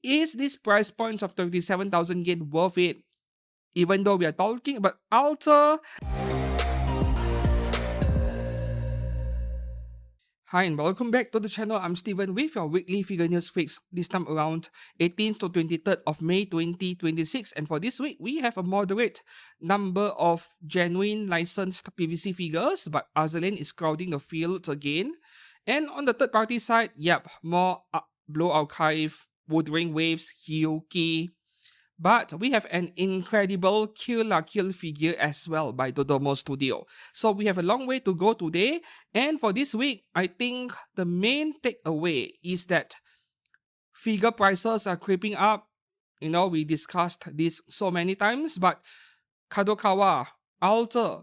is this price point of 37,000 yen worth it? Even though we are talking about Alter. Hi and welcome back to the channel. I'm Steven with your weekly figure news fix. This time around 18th to 23rd of May 2026, and for this week we have a moderate number of genuine licensed PVC figures, but Azur Lane is crowding the field again. And on the third party side, yep, more Blow Archive, Wuthering Waves, Hyuki. But we have an incredible Kill La Kill figure as well by Dodomo Studio. So we have a long way to go today. And for this week, I think the main takeaway is that figure prices are creeping up. You know, we discussed this so many times, but Kadokawa, Alter,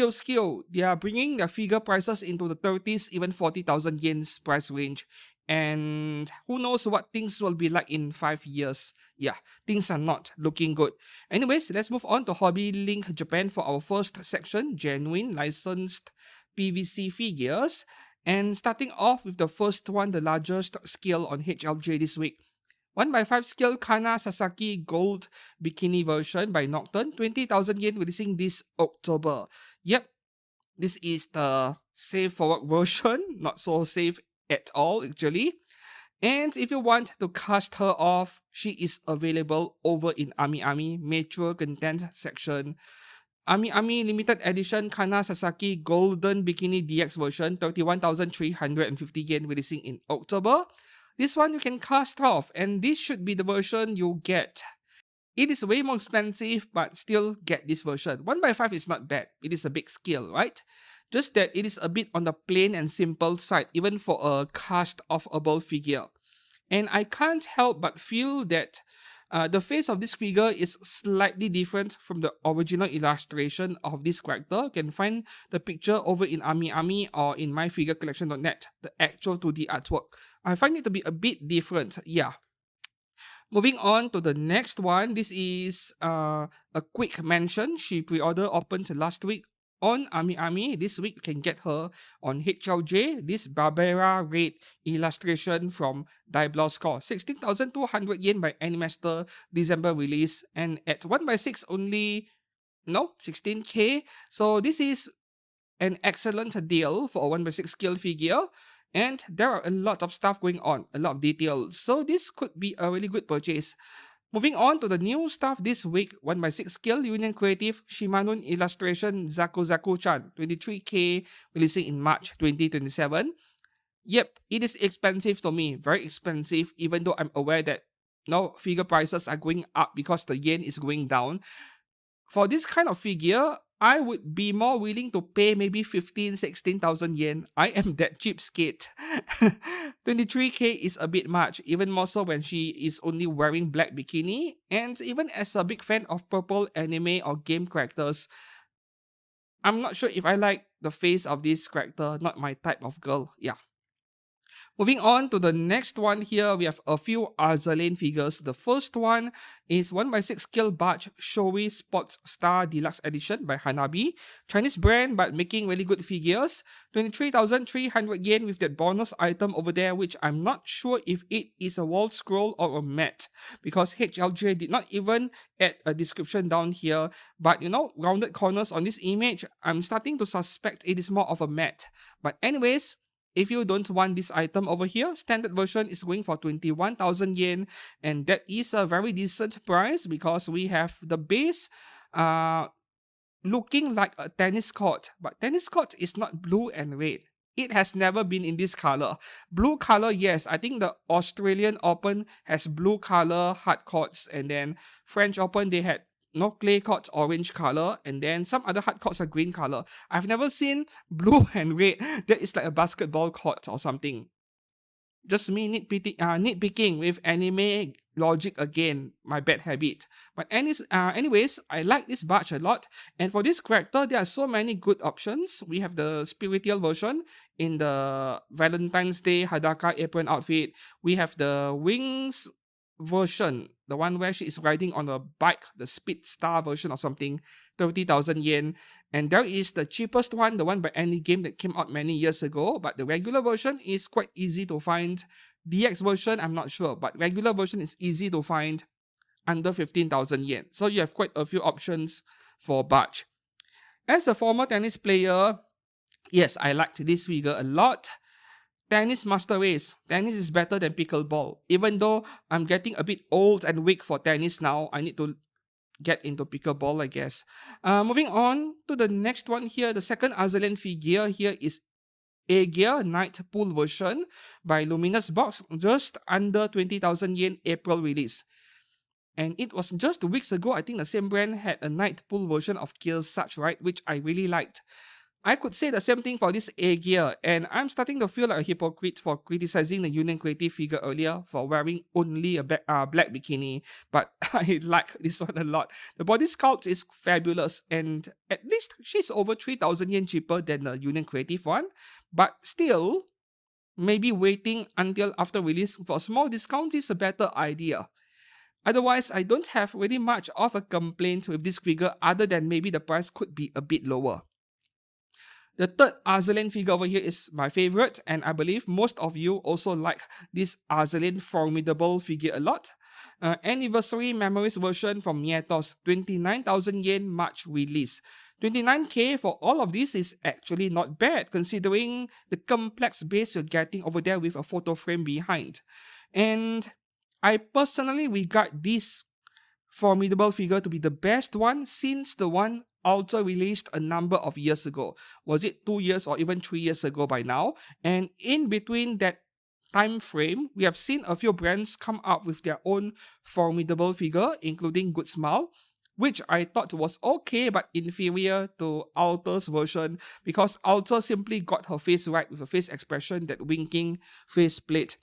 Skill, they are bringing their figure prices into the 30s, even 40,000 yens price range. And who knows what things will be like in 5 years. Yeah, things are not looking good. Anyways, let's move on to Hobby Link Japan for our first section, genuine licensed PVC figures. And starting off with the first one, the largest scale on HLJ this week. 1x5 scale Kana Sasaki Gold Bikini version by Nocturne, 20,000 yen, releasing this October. Yep, this is the safe for work version, not so safe at all actually. And if you want to cast her off, she is available over in Ami mature content section. Ami limited edition Kana Sasaki Golden Bikini DX version, 31,350 yen, releasing in October. This one you can cast off, and this should be the version you get. It is way more expensive, but still get this version. 1x5 is not bad. It is a big scale, right? Just that it is a bit on the plain and simple side, even for a cast-offable figure. And I can't help but feel that the face of this figure is slightly different from the original illustration of this character. You can find the picture over in Ami or in myfigurecollection.net, the actual 2D artwork. I find it to be a bit different, yeah. Moving on to the next one, this is a quick mention. She pre-order opened last week on Ami. This week you can get her on HLJ. This Barbara Raid illustration from Diablo-Score. 16,200 yen by Animaster, December release. And at 1x6 only, no, 16k. So this is an excellent deal for a 1x6 scale figure. And there are a lot of stuff going on, a lot of details. So this could be a really good purchase. Moving on to the new stuff this week, 1x6 scale Union Creative Shimano illustration Zaku-Chan, 23k, releasing in March 2027. Yep, it is expensive to me, very expensive, even though I'm aware that no figure prices are going up because the yen is going down. For this kind of figure, I would be more willing to pay maybe 16,000 yen. I am that cheapskate. 23k is a bit much, even more so when she is only wearing black bikini. And even as a big fan of purple anime or game characters, I'm not sure if I like the face of this character, not my type of girl. Yeah. Moving on to the next one here, we have a few Azur Lane figures. The first one is 1x6 scale Barge Shoei Sports Star Deluxe Edition by Hanabi. Chinese brand, but making really good figures. 23,300 yen with that bonus item over there, which I'm not sure if it is a wall scroll or a mat, because HLJ did not even add a description down here. But you know, rounded corners on this image, I'm starting to suspect it is more of a mat. But anyways, if you don't want this item over here, standard version is going for 21,000 yen, and that is a very decent price because we have the base looking like a tennis court, but tennis court is not blue and red. It has never been in this color. Blue color, yes, I think the Australian Open has blue color hard courts, and then French Open they had no clay courts orange color, and then some other hard courts are green color. I've never seen blue and red. That is like a basketball court or something. Just me nitpicking with anime logic again, my bad habit. But anyways, I like this badge a lot. And for this character, there are so many good options. We have the spiritual version in the Valentine's Day Hadaka apron outfit. We have the wings version, the one where she is riding on a bike, the Speed Star version or something, 30,000 yen. And there is the cheapest one, the one by any game that came out many years ago, but the regular version is quite easy to find, DX version, I'm not sure, but regular version is easy to find under 15,000 yen. So you have quite a few options for budge. As a former tennis player, yes, I liked this figure a lot. Tennis Master Race. Tennis is better than pickleball. Even though I'm getting a bit old and weak for tennis now, I need to get into pickleball, I guess. Moving on to the next one here, the second Azur Lane figure here is A-Gear Night Pool version by Luminous Box, just under 20,000 yen April release. And it was just 2 weeks ago, I think the same brand had a Night Pool version of Gear Such, right? Which I really liked. I could say the same thing for this A-Gear, and I'm starting to feel like a hypocrite for criticizing the Union Creative figure earlier for wearing only a black bikini, but I like this one a lot. The body sculpt is fabulous, and at least she's over 3,000 yen cheaper than the Union Creative one, but still, maybe waiting until after release for a small discount is a better idea. Otherwise, I don't have really much of a complaint with this figure other than maybe the price could be a bit lower. The third Azur Lane figure over here is my favorite, and I believe most of you also like this Azur Lane Formidable figure a lot. Anniversary Memories version from Mietos, 29,000 yen March release. 29k for all of this is actually not bad considering the complex base you're getting over there with a photo frame behind. And I personally regard this Formidable figure to be the best one since the one Alter released a number of years ago. Was it 2 years or even 3 years ago by now? And in between that time frame, we have seen a few brands come up with their own Formidable figure, including Good Smile, which I thought was okay but inferior to Alter's version because Alter simply got her face right with a face expression, that winking face plate.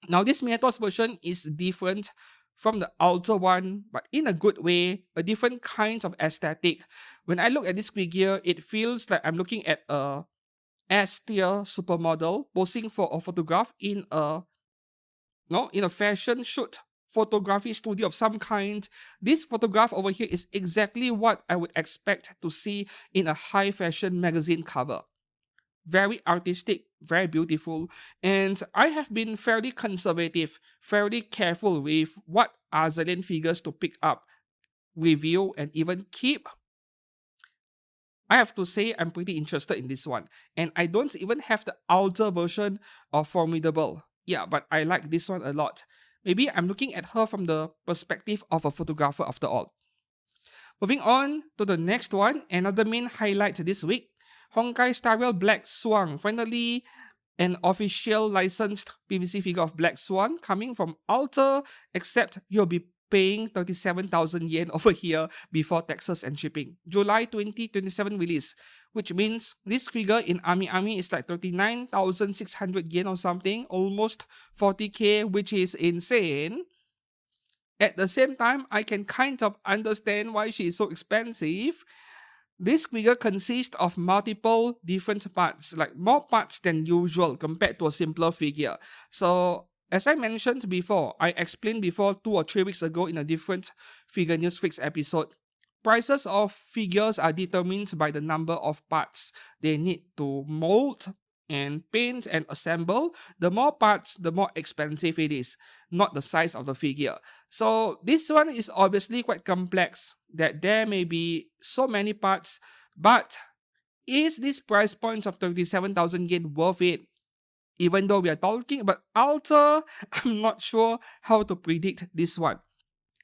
Now this Mietos version is different from the Alter one, but in a good way, a different kind of aesthetic. When I look at this figure, it feels like I'm looking at a S-tier supermodel posing for a photograph in a fashion shoot photography studio of some kind. This photograph over here is exactly what I would expect to see in a high fashion magazine cover. Very artistic, very beautiful, and I have been fairly conservative, fairly careful with what Azur Lane figures to pick up, review, and even keep. I have to say I'm pretty interested in this one, and I don't even have the Alter version of Formidable. Yeah, but I like this one a lot. Maybe I'm looking at her from the perspective of a photographer after all. Moving on to the next one, another main highlight this week, Honkai Star Rail Black Swan. Finally, an official licensed PVC figure of Black Swan coming from Alter, except you'll be paying 37,000 yen over here before taxes and shipping. July 2027 release, which means this figure in Ami is like 39,600 yen or something, almost 40k, which is insane. At the same time, I can kind of understand why she is so expensive. This figure consists of multiple different parts, like more parts than usual compared to a simpler figure. So, as I mentioned before, I explained before 2 or 3 weeks ago in a different Figure News Fix episode, prices of figures are determined by the number of parts they need to mold and paint and assemble. The more parts, the more expensive it is, not the size of the figure. So this one is obviously quite complex, that there may be so many parts, but is this price point of 37,000 yen worth it? Even though we are talking about Alter, I'm not sure how to predict this one.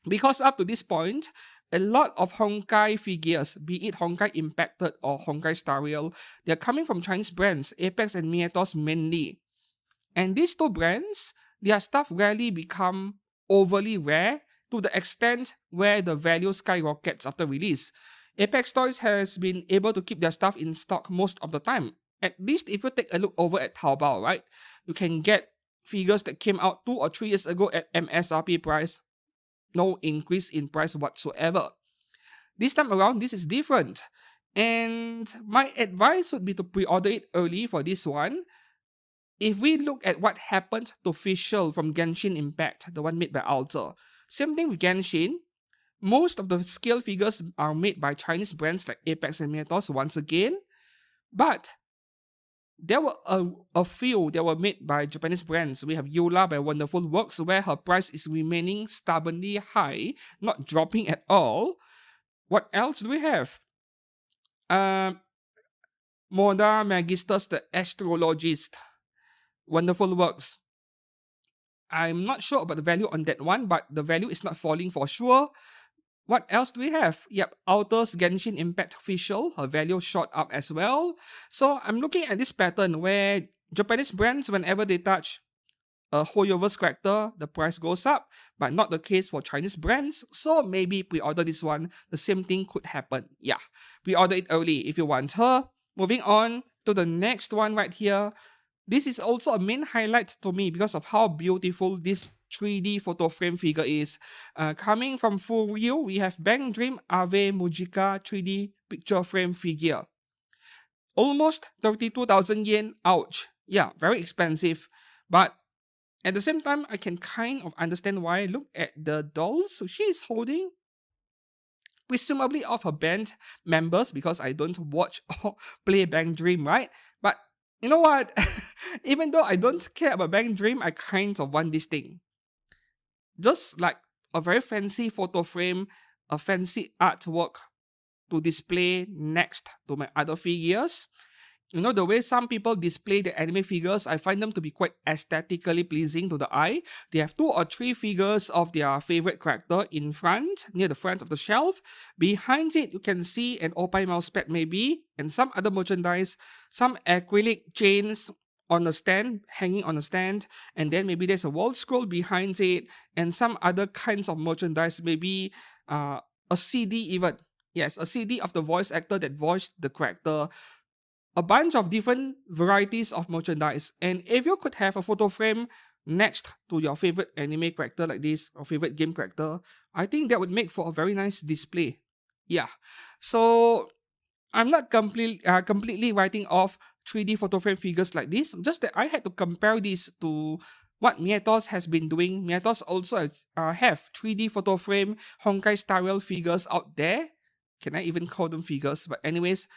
Because up to this point, a lot of Honkai figures, be it Honkai Impacted or Honkai Star Rail, they're coming from Chinese brands, Apex and Mietos mainly. And these two brands, their stuff rarely become overly rare to the extent where the value skyrockets after release. Apex Toys has been able to keep their stuff in stock most of the time. At least if you take a look over at Taobao, right? You can get figures that came out 2 or 3 years ago at MSRP price. No increase in price whatsoever. This time around, this is different. And my advice would be to pre-order it early for this one. If we look at what happened to Fischl from Genshin Impact, the one made by Alter, same thing with Genshin. Most of the scale figures are made by Chinese brands like Apex and Mietos once again. But There were a few that were made by Japanese brands. We have Yola by Wonderful Works, where her price is remaining stubbornly high, not dropping at all. What else do we have? Um, Moda Magisters, the Astrologist, Wonderful Works. I'm not sure about the value on that one, but the value is not falling for sure. What else do we have? Yep, Alters Genshin Impact Official, her value shot up as well. So I'm looking at this pattern where Japanese brands, whenever they touch a Hoyoverse character, the price goes up, but not the case for Chinese brands. So maybe pre-order this one, the same thing could happen. Yeah, pre-order it early if you want her. Moving on to the next one right here. This is also a main highlight to me because of how beautiful this 3D photo frame figure is. Coming from Furyu, we have Bang Dream Ave Mujika 3D picture frame figure. Almost 32,000 yen, ouch. Yeah, very expensive. But at the same time, I can kind of understand why. Look at the dolls she is holding. Presumably of her band members, because I don't watch or play Bang Dream, right? But you know what? Even though I don't care about Bang Dream, I kind of want this thing. Just like a very fancy photo frame, a fancy artwork to display next to my other figures. You know, the way some people display the anime figures, I find them to be quite aesthetically pleasing to the eye. They have 2 or 3 figures of their favorite character in front, near the front of the shelf. Behind it, you can see an Opie mousepad maybe, and some other merchandise, some acrylic chains on a stand, hanging on a stand, and then maybe there's a wall scroll behind it, and some other kinds of merchandise, maybe a CD even. Yes, a CD of the voice actor that voiced the character. A bunch of different varieties of merchandise. And if you could have a photo frame next to your favorite anime character like this, or favorite game character, I think that would make for a very nice display. Yeah. So I'm not completely writing off 3D photo frame figures like this, just that I had to compare this to what Mietos has been doing. Mietos also have 3D photo frame Honkai Star Rail figures out there. Can I even call them figures? But anyways,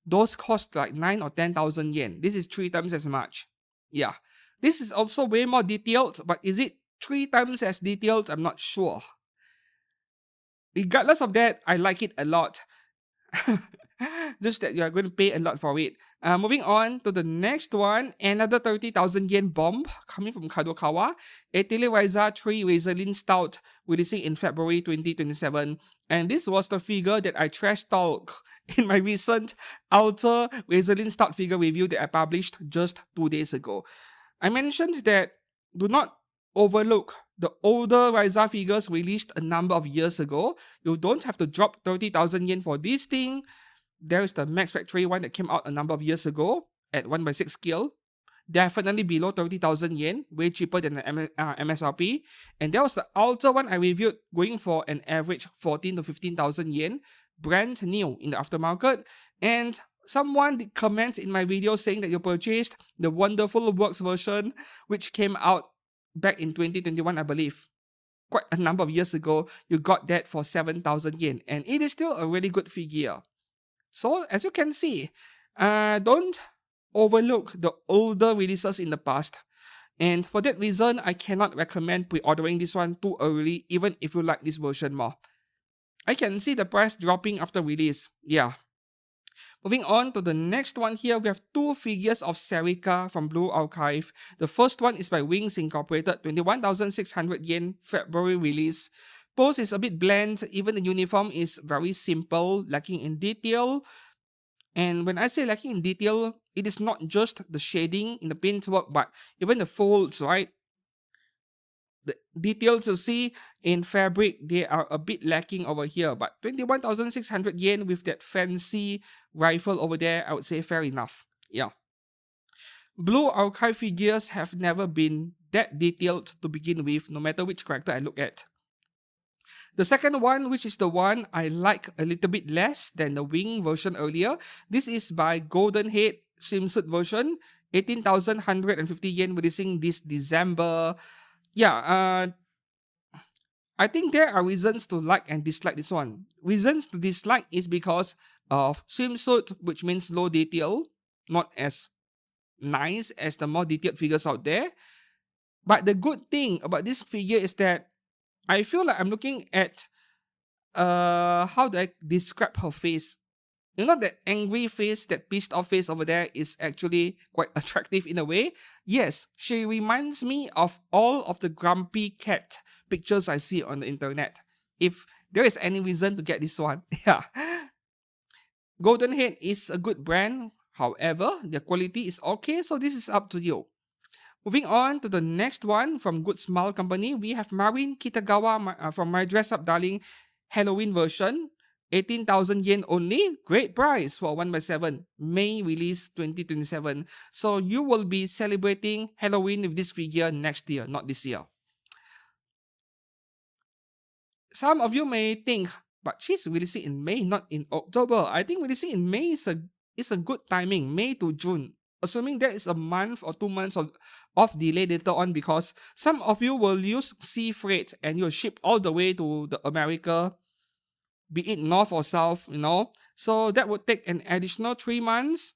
those cost like 9 or 10,000 yen. This is 3 times as much. Yeah. This is also way more detailed, but is it 3 times as detailed? I'm not sure. Regardless of that, I like it a lot. Just that you are going to pay a lot for it. Moving on to the next one, another 30,000 yen bomb coming from Kadokawa. Atelier Ryza 3 Resin Stout, releasing in February 2027. And this was the figure that I trash talk in my recent Alter Resin Stout figure review that I published just 2 days ago. I mentioned that do not overlook the older Ryza figures released a number of years ago. You don't have to drop 30,000 yen for this thing. There is the Max Factory one that came out a number of years ago at 1/6 scale. Definitely below 30,000 yen, way cheaper than the MSRP. And there was the Ultra one I reviewed going for an average 14 to 15,000 yen, brand new in the aftermarket. And someone did comment in my video saying that you purchased the Wonderful Works version, which came out back in 2021, I believe. Quite a number of years ago, you got that for 7,000 yen. And it is still a really good figure. So, as you can see, don't overlook the older releases in the past. And for that reason, I cannot recommend pre-ordering this one too early, even if you like this version more. I can see the price dropping after release. Yeah. Moving on to the next one here, we have 2 figures of Serika from Blue Archive. The first one is by Wings Incorporated, 21,600 yen, February release. Pose is a bit bland, even the uniform is very simple, lacking in detail. And when I say lacking in detail, it is not just the shading in the paintwork, but even the folds, right? The details you see in fabric, they are a bit lacking over here. But 21,600 yen with that fancy rifle over there, I would say fair enough. Yeah. Blue Archive figures have never been that detailed to begin with, no matter which character I look at. The second one, which is the one I like a little bit less than the wing version earlier, this is by Golden Head swimsuit version, 18,150 yen, releasing this December. Yeah, I think there are reasons to like and dislike this one. Reasons to dislike is because of swimsuit, which means low detail, not as nice as the more detailed figures out there. But the good thing about this figure is that I feel like I'm looking at how do I describe her face? You know that angry face, that pissed off face over there is actually quite attractive in a way. Yes, she reminds me of all of the grumpy cat pictures I see on the internet. If there is any reason to get this one, yeah. Golden Head is a good brand. However, the quality is okay, so this is up to you. Moving on to the next one from Good Smile Company, we have Marin Kitagawa from My Dress Up Darling Halloween version. 18,000 yen only. Great price for 1x7. May release 2027. So you will be celebrating Halloween with this figure next year, not this year. Some of you may think, but she's releasing in May, not in October. I think releasing in May is a good timing, May to June. Assuming there is a month or 2 months of delay later on, because some of you will use sea freight and you'll ship all the way to the America, be it north or south, you know. So that would take an additional 3 months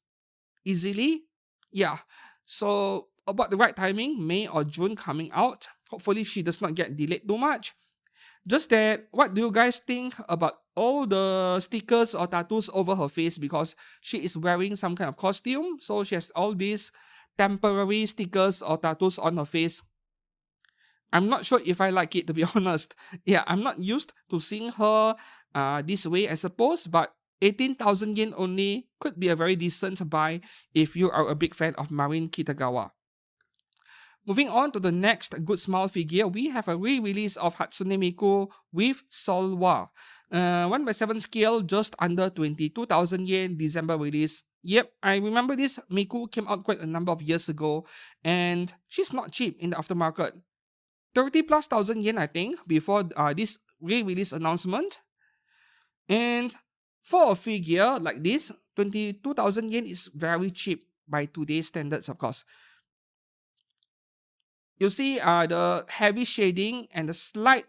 easily. Yeah. So about the right timing, May or June coming out. Hopefully she does not get delayed too much. Just that, what do you guys think about all the stickers or tattoos over her face? Because she is wearing some kind of costume, so she has all these temporary stickers or tattoos on her face. I'm not sure if I like it, to be honest. Yeah, I'm not used to seeing her this way, I suppose, but 18,000 yen only could be a very decent buy if you are a big fan of Marin Kitagawa. Moving on to the next Good Smile figure, we have a re-release of Hatsune Miku with Solwa. 1x7 scale, just under 22,000 yen, December release. Yep, I remember this. Miku came out quite a number of years ago, and she's not cheap in the aftermarket. 30 plus thousand yen, I think, before this re-release announcement. And for a figure like this, 22,000 yen is very cheap by today's standards, of course. You see the heavy shading and the slight,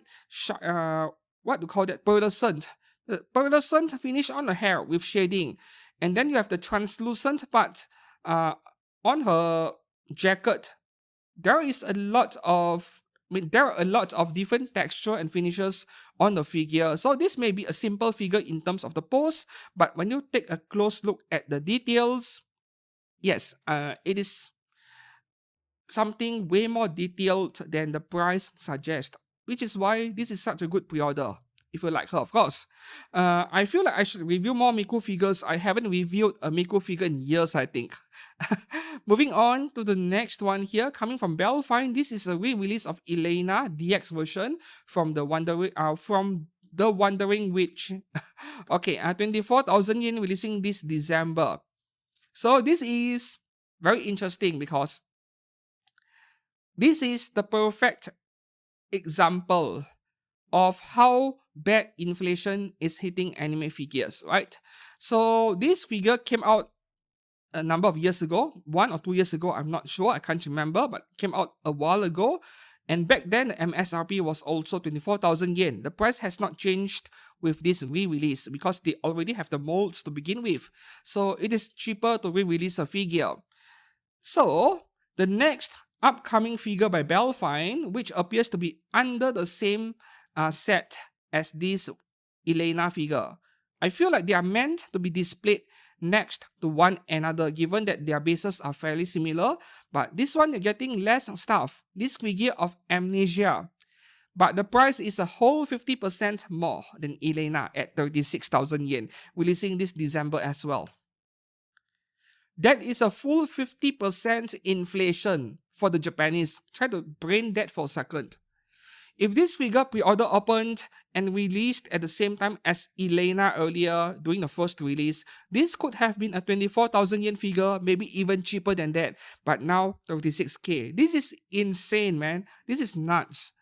what do you call that, pearlescent. The pearlescent finish on the hair with shading. And then you have the translucent part on her jacket. There is a lot of, there are a lot of different texture and finishes on the figure. So this may be a simple figure in terms of the pose, but when you take a close look at the details, yes, it is something way more detailed than the price suggests, which is why this is such a good pre-order. If you like her, of course. I feel like I should review more Miku figures. I haven't reviewed a Miku figure in years, I think. Moving on to the next one here, coming from Belfine. This is a re-release of Elena DX version from the Wandering Witch. Okay, 24,000 yen, releasing this December. So this is very interesting because this is the perfect example of how bad inflation is hitting anime figures, right? So this figure came out a number of years ago, 1 or 2 years ago, I'm not sure, I can't remember, but came out a while ago. And back then, the MSRP was also 24,000 yen. The price has not changed with this re-release because they already have the molds to begin with. So it is cheaper to re-release a figure. So the next upcoming figure by Belfine, which appears to be under the same set as this Elena figure. I feel like they are meant to be displayed next to one another, given that their bases are fairly similar, but this one you're getting less stuff. This figure of Amnesia, but the price is a whole 50% more than Elena at 36,000 yen, releasing this December as well. That is a full 50% inflation for the Japanese. Try to brain that for a second. If this figure pre-order opened and released at the same time as Elena earlier during the first release, this could have been a 24,000 yen figure, maybe even cheaper than that. But now 36k. This is insane, man. This is nuts.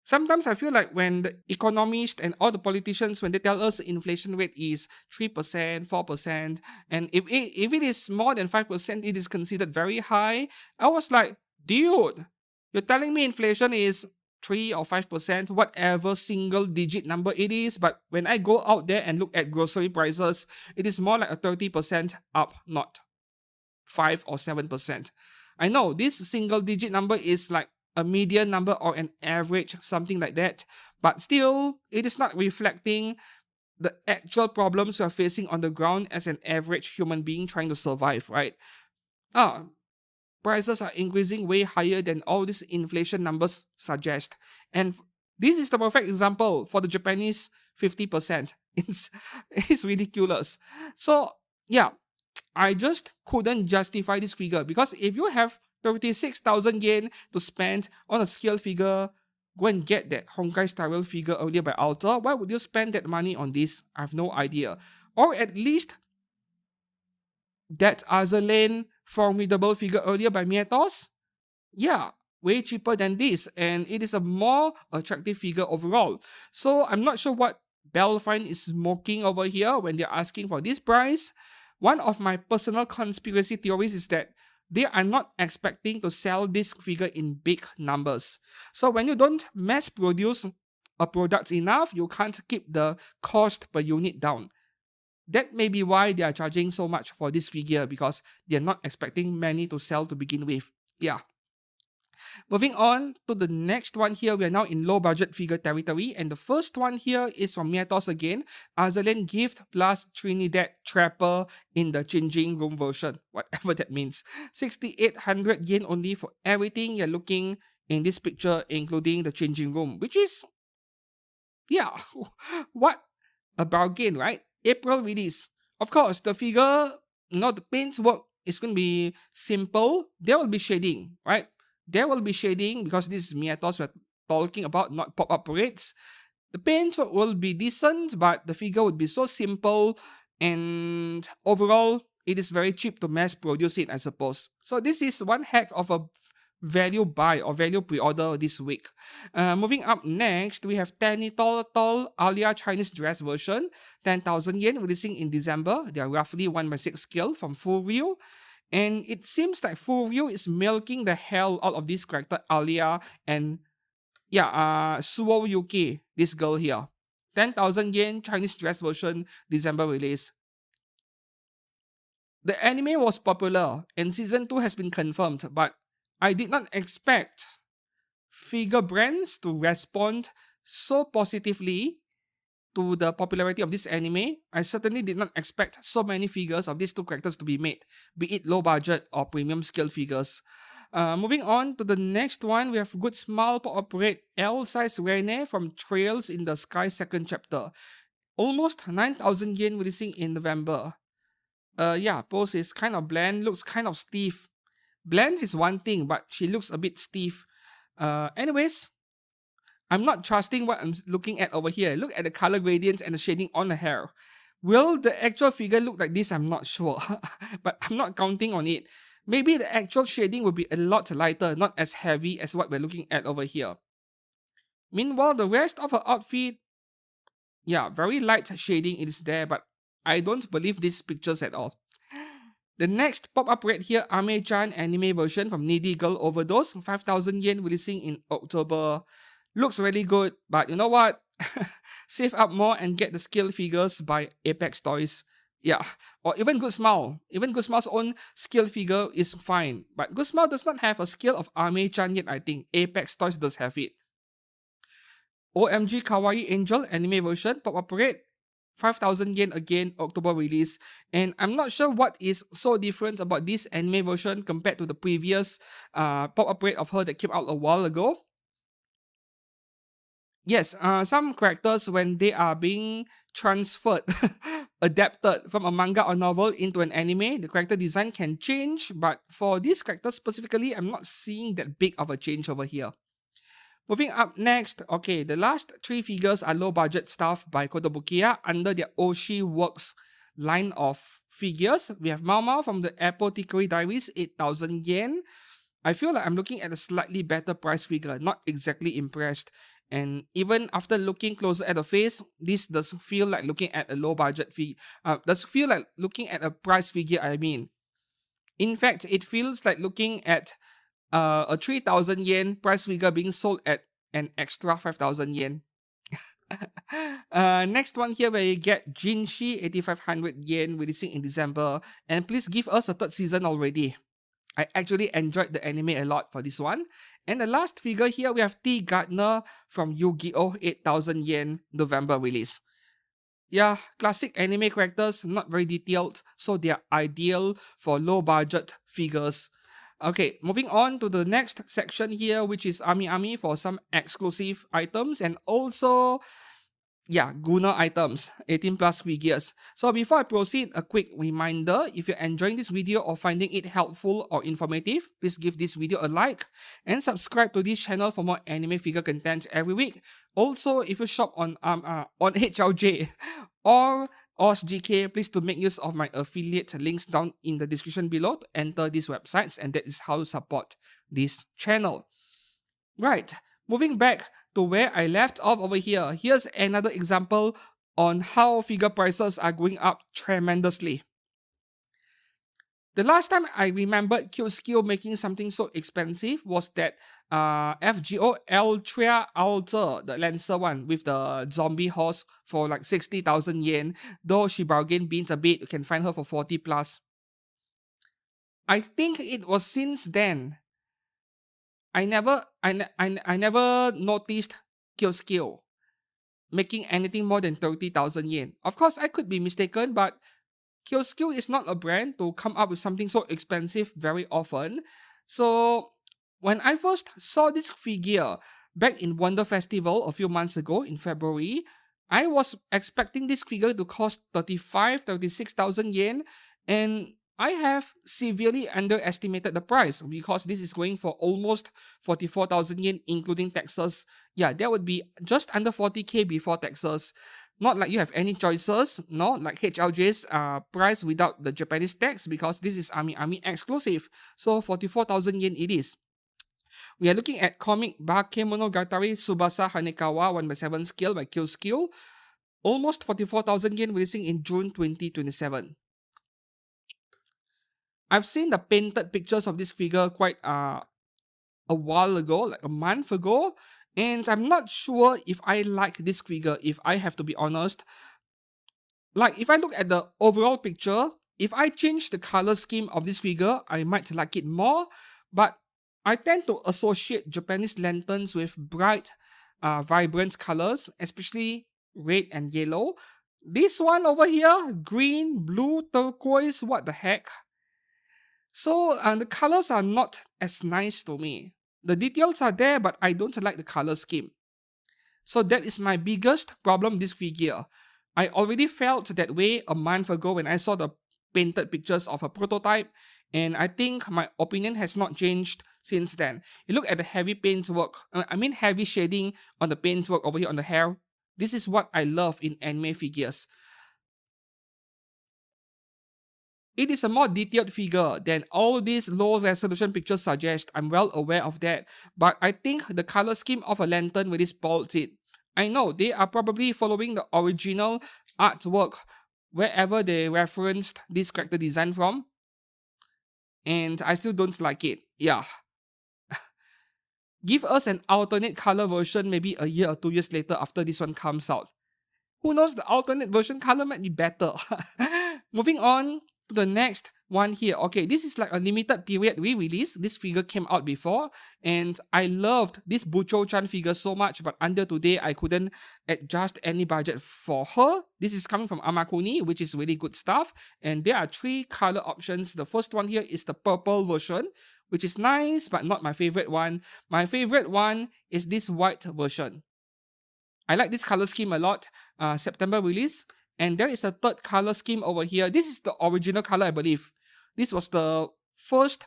Sometimes I feel like when the economists and all the politicians, when they tell us the inflation rate is 3%, 4%, and if it is more than 5%, it is considered very high. I was like, dude, you're telling me inflation is 3 or 5%, whatever single digit number it is. But when I go out there and look at grocery prices, it is more like a 30% up, not 5 or 7%. I know this single digit number is like a median number or an average, something like that. But still, it is not reflecting the actual problems you're facing on the ground as an average human being trying to survive, right? Ah, prices are increasing way higher than all these inflation numbers suggest. And this is the perfect example for the Japanese 50%. It's ridiculous. So, yeah, I just couldn't justify this figure because if you have 36,000 yen to spend on a scale figure, go and get that Honkai Star Rail figure earlier by Alter. Why would you spend that money on this? I have no idea. Or at least that Azur Lane formidable figure earlier by Mietos? Yeah, way cheaper than this, and it is a more attractive figure overall. So I'm not sure what Belfine is smoking over here when they're asking for this price. One of my personal conspiracy theories is that they are not expecting to sell this figure in big numbers. So when you don't mass produce a product enough, you can't keep the cost per unit down. That may be why they are charging so much for this figure because they're not expecting many to sell to begin with. Yeah. Moving on to the next one here, we are now in low budget figure territory, and the first one here is from Mietos again, Azur Lane Gift plus Trinidad Trapper in the changing room version, whatever that means. 6,800 yen only for everything you're looking in this picture, including the changing room, which is, yeah, what a bargain, right? April release. Of course, the figure, the paint work is going to be simple. There will be shading, right? There will be shading because this is Mietos we're talking about, not pop-up parades. The paint work will be decent, but the figure would be so simple, and overall, it is very cheap to mass produce it, I suppose. So this is one heck of a value buy or value pre-order this week. Moving up next, we have Tall Alia Chinese dress version, 10,000 yen, releasing in December. They are roughly 1/6 scale from full view. And it seems like full view is milking the hell out of this character Alia and Suo Yuki, this girl here. 10,000 yen Chinese dress version, December release. The anime was popular and season 2 has been confirmed, but I did not expect figure brands to respond so positively to the popularity of this anime. I certainly did not expect so many figures of these two characters to be made, be it low budget or premium scale figures. Moving on to the next one, we have Good Smile Pop-Up Parade L-size Rene from Trails in the Sky second chapter. Almost 9,000 yen, releasing in November. Pose is kind of bland, looks kind of stiff. Bland is one thing, but she looks a bit stiff. Anyways, I'm not trusting what I'm looking at over here. Look at the color gradients and the shading on the hair. Will the actual figure look like this? I'm not sure, but I'm not counting on it. Maybe the actual shading will be a lot lighter, not as heavy as what we're looking at over here. Meanwhile, the rest of her outfit, very light shading is there, but I don't believe these pictures at all. The next pop-up right here, Ame-chan anime version from Needy Girl Overdose, 5,000 yen, releasing in October. Looks really good, but you know what? Save up more and get the scale figures by Apex Toys. Yeah, or even Good Smile. Even Good Smile's own scale figure is fine. But Good Smile does not have a scale of Ame-chan yet, I think. Apex Toys does have it. OMG Kawaii Angel anime version, pop-up parade. 5,000 yen again, October release. And I'm not sure what is so different about this anime version compared to the previous pop-up parade of her that came out a while ago. Yes, some characters, when they are being transferred, adapted from a manga or novel into an anime, the character design can change. But for this character specifically, I'm not seeing that big of a change over here. Moving up next, okay, the last three figures are low budget stuff by Kotobukiya under their Oshi Works line of figures. We have Mao from the Apothecary Diaries, 8,000 yen. I feel like I'm looking at a slightly better price figure, not exactly impressed. And even after looking closer at the face, this does feel like looking at a low budget figure. Does feel like looking at a price figure, I mean. In fact, it feels like looking at a 3,000 yen price figure being sold at an extra 5,000 yen. Next one here, where you get Jinshi 8,500 yen, releasing in December. And please give us a third season already. I actually enjoyed the anime a lot for this one. And the last figure here, we have T. Gardner from Yu-Gi-Oh! 8,000 yen, November release. Yeah, classic anime characters, not very detailed, so they are ideal for low budget figures. Okay, moving on to the next section here, which is Ami Ami for some exclusive items and also Guna items, 18 plus figures. So before I proceed, a quick reminder, if you're enjoying this video or finding it helpful or informative, please give this video a like and subscribe to this channel for more anime figure content every week. Also, if you shop on HLJ or OSGK, please to make use of my affiliate links down in the description below to enter these websites, and that is how to support this channel. Right, moving back to where I left off over here, here's another example on how figure prices are going up tremendously. The last time I remembered Q-Skill making something so expensive was that FGO Ultra Alter, the Lancer one with the zombie horse for like 60,000 yen. Though she bargained beans a bit, you can find her for 40 plus. I think it was since then I never noticed Q-Skill making anything more than 30,000 yen. Of course, I could be mistaken, but Q-Skill is not a brand to come up with something so expensive very often. So when I first saw this figure back in Wonder Festival a few months ago in February, I was expecting this figure to cost 36,000 yen, and I have severely underestimated the price because this is going for almost 44,000 yen including taxes. Yeah, that would be just under 40k before taxes. Not like you have any choices, no, like HLJ's price without the Japanese tax, because this is Ami Ami exclusive. So 44,000 yen it is. We are looking at comic Bakemonogatari Tsubasa Hanekawa 1/7 scale by Q-Skill. Almost 44,000 yen, releasing in June 2027. I've seen the painted pictures of this figure quite a while ago, like a month ago, and I'm not sure if I like this figure, if I have to be honest. Like, if I look at the overall picture, if I change the color scheme of this figure, I might like it more, but I tend to associate Japanese lanterns with bright, vibrant colors, especially red and yellow. This one over here, green, blue, turquoise, what the heck? So the colors are not as nice to me. The details are there, but I don't like the color scheme. So that is my biggest problem with this figure. I already felt that way a month ago when I saw the painted pictures of a prototype, and I think my opinion has not changed since then. You look at the heavy paintwork, heavy shading on the paintwork over here on the hair. This is what I love in anime figures. It is a more detailed figure than all these low resolution pictures suggest. I'm well aware of that. But I think the color scheme of a lantern really spoils it. I know they are probably following the original artwork wherever they referenced this character design from. And I still don't like it. Yeah. Give us an alternate color version maybe a year or 2 years later after this one comes out. Who knows, the alternate version color might be better. Moving on to the next one here. Okay, this is like a limited period re-release. This figure came out before, and I loved this Bucho-chan figure so much, but until today, I couldn't adjust any budget for her. This is coming from Amakuni, which is really good stuff, and there are 3 color options. The first one here is the purple version, which is nice, but not my favorite one. My favorite one is this white version. I like this color scheme a lot. September release. And there is a third color scheme over here. This is the original color, I believe. This was the first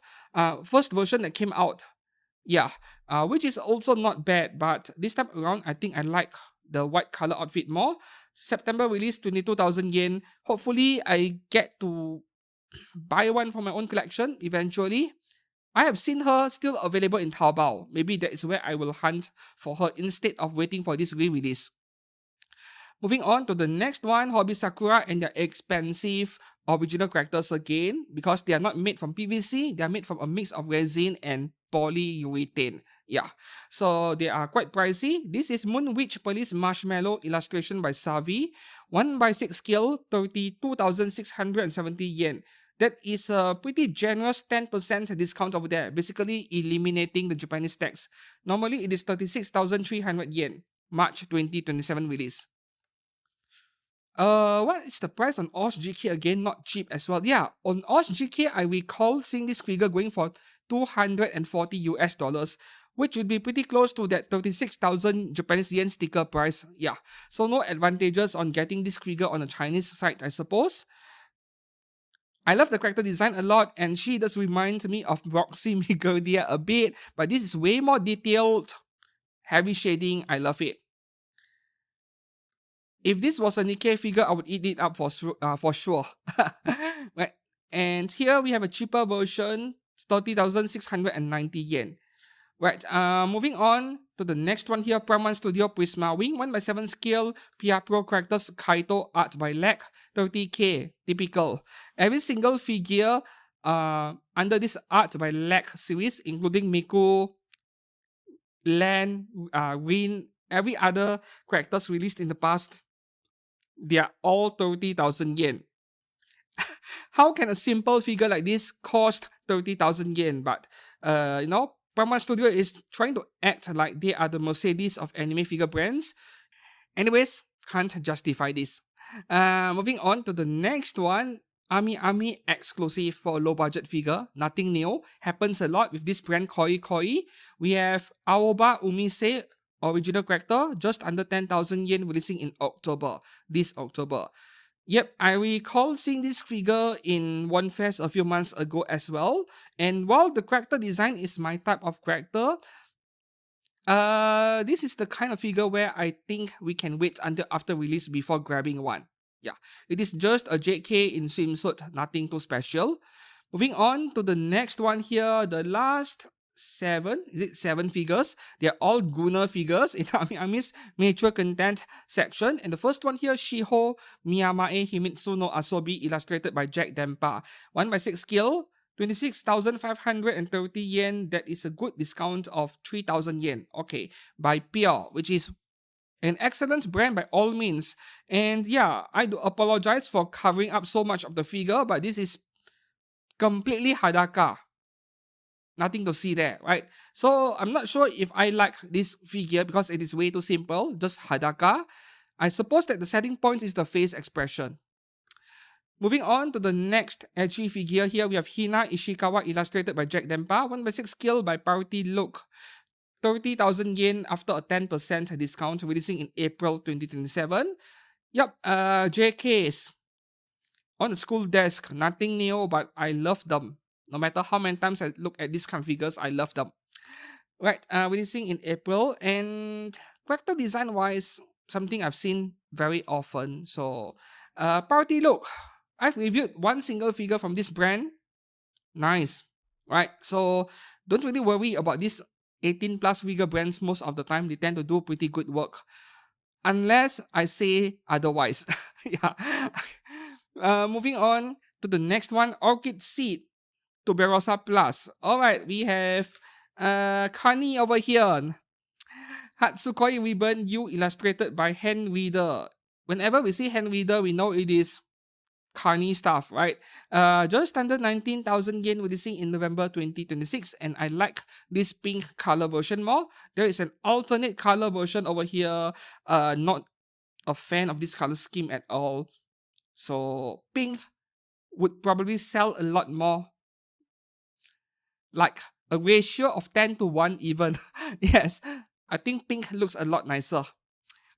version that came out. Yeah, which is also not bad. But this time around, I think I like the white color outfit more. September release, 22,000 yen. Hopefully, I get to buy one for my own collection eventually. I have seen her still available in Taobao. Maybe that is where I will hunt for her instead of waiting for this re-release. Moving on to the next one, Hobby Sakura and their expensive original characters again, because they are not made from PVC, they are made from a mix of resin and polyurethane. Yeah, so they are quite pricey. This is Moon Witch Police Marshmallow illustration by Savi. 1/6 scale, 32,670 yen. That is a pretty generous 10% discount over there, basically eliminating the Japanese tax. Normally, it is 36,300 yen, March 2027 release. What is the price on OS GK again? Not cheap as well. Yeah, on OS GK, I recall seeing this figure going for 240 US dollars, which would be pretty close to that 36,000 Japanese yen sticker price. Yeah, so no advantages on getting this figure on a Chinese site, I suppose. I love the character design a lot, and she does remind me of Roxy Migodia a bit, but this is way more detailed, heavy shading. I love it. If this was a Nikkei figure, I would eat it up for sure. Right. And here we have a cheaper version, 30,690 yen. Right, moving on to the next one here, Praman Studio Prisma Wing 1/7 scale, PR Pro characters Kaito art by Lek, 30k, typical. Every single figure under this art by Lek series, including Miku, Lan, Rin, every other characters released in the past, they are all 30,000 yen. How can a simple figure like this cost 30,000 yen? But, Prima Studio is trying to act like they are the Mercedes of anime figure brands. Anyways, can't justify this. Moving on to the next one. Ami exclusive for low budget figure. Nothing new. Happens a lot with this brand Koi Koi. We have Aoba Umise original character, just under 10,000 yen, releasing in October. This October. Yep, I recall seeing this figure in One Fest a few months ago as well. And while the character design is my type of character, this is the kind of figure where I think we can wait until after release before grabbing one. Yeah, it is just a JK in swimsuit, nothing too special. Moving on to the next one here, the last seven figures? They're all Gunner figures in Ami's major content section. And the first one here, Shiho Miyamae Himitsu no Asobi, illustrated by Jack Dempa. 1/6 scale, 26,530 yen. That is a good discount of 3,000 yen. Okay, by Pure, which is an excellent brand by all means. And yeah, I do apologize for covering up so much of the figure, but this is completely Hadaka. Nothing to see there, right? So I'm not sure if I like this figure because it is way too simple, just Hadaka. I suppose that the setting point is the face expression. Moving on to the next edgy figure here, we have Hina Ishikawa, illustrated by Jack Dempa, 1/6 scale by Party Look. 30,000 yen after a 10% discount, releasing in April 2027. Yup, JKs. On the school desk, nothing new, but I love them. No matter how many times I look at these kind of figures, I love them. Right, releasing in April, and character design wise, something I've seen very often. So, Party Look. I've reviewed one single figure from this brand. Nice. Right, so don't really worry about these 18 plus figure brands most of the time. They tend to do pretty good work. Unless I say otherwise. Yeah. Moving on to the next one, Orchid Seed, Tuberosa Plus. Alright, we have Kani over here. Hatsukoi Ribbon U, illustrated by Hand Reader. Whenever we see Hand Reader, we know it is Kani stuff, right? Just under 19,000 yen, releasing in November 2026, and I like this pink color version more. There is an alternate color version over here. Not a fan of this color scheme at all. So pink would probably sell a lot more. Like a ratio of 10 to 1 even. Yes, I think pink looks a lot nicer.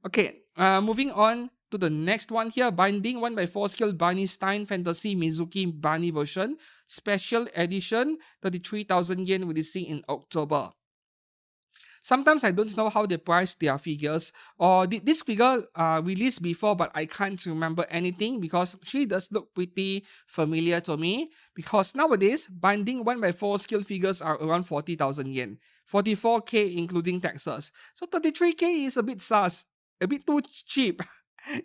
Okay, moving on to the next one here, Binding 1/4 scale Barney Stein Fantasy Mizuki Barney version, special edition, 33,000 yen, releasing in October. Sometimes I don't know how they price their figures, or did this figure released before but I can't remember anything because she does look pretty familiar to me. Because nowadays, Binding 1/4 scale figures are around 40,000 yen, 44k including taxes. So 33k is a bit sus, a bit too cheap.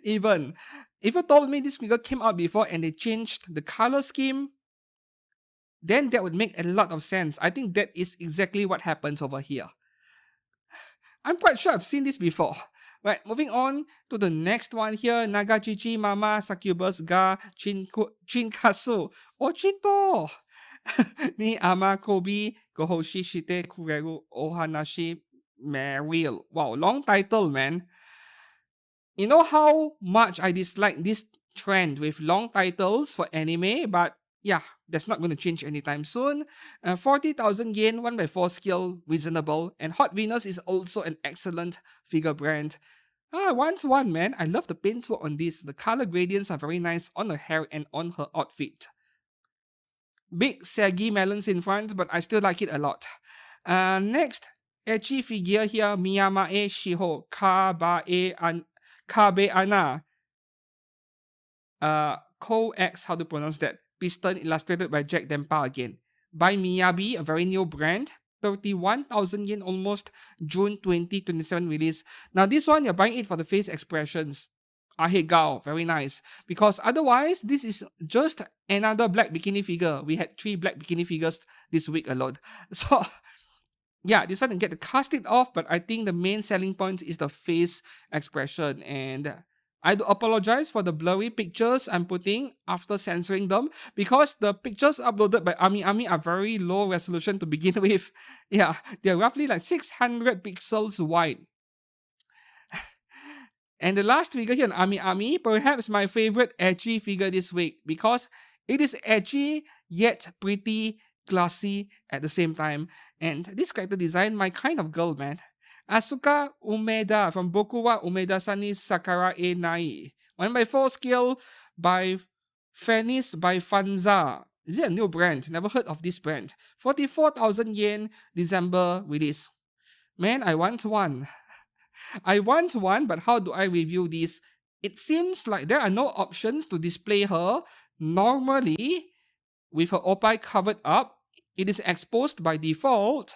Even if you told me this figure came out before and they changed the color scheme, then that would make a lot of sense. I think that is exactly what happens over here. I'm quite sure I've seen this before. Right, moving on to the next one here. Nagachichi Mama Succubus ga Chinkasu or Chinpo. Ni Ama Kobi Gohoshi Shite Kureru Ohanashi Meril. Wow, long title, man. You know how much I dislike this trend with long titles for anime, but yeah, that's not going to change anytime soon. 40,000 yen, 1x4 skill, reasonable, and Hot Venus is also an excellent figure brand. 1-to-1, man. I love the paintwork on this. The color gradients are very nice on her hair and on her outfit. Big saggy melons in front, but I still like it a lot. Next, ecchi figure here, Miyamae Shiho Kabe Ana. Coax, how to pronounce that? Piston illustrated by Jack Dempa again. By Miyabi, a very new brand. 31,000 yen almost, June 2027 release. Now this one, you're buying it for the face expressions. Ahegao, very nice. Because otherwise, this is just another black bikini figure. We had 3 black bikini figures this week alone. So, yeah, this one can get to cast it off, but I think the main selling point is the face expression. And I do apologize for the blurry pictures I'm putting after censoring them, because the pictures uploaded by Ami are very low resolution to begin with. Yeah, they're roughly like 600 pixels wide. And the last figure here on Ami, perhaps my favorite edgy figure this week, because it is edgy yet pretty classy at the same time. And this character design, my kind of girl, man. Asuka Umeda from Boku wa Umeda Sani Sakara e Nai. 1x4 skill by Fenis by Fanza. Is it a new brand? Never heard of this brand. 44,000 yen, December release. Man, I want one. I want one, but how do I review this? It seems like there are no options to display her. Normally, with her opai covered up, it is exposed by default.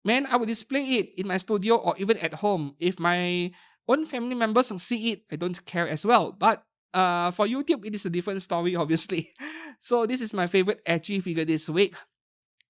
Man, I will display it in my studio or even at home. If my own family members see it, I don't care as well. But for YouTube, it is a different story, obviously. So this is my favorite edgy figure this week.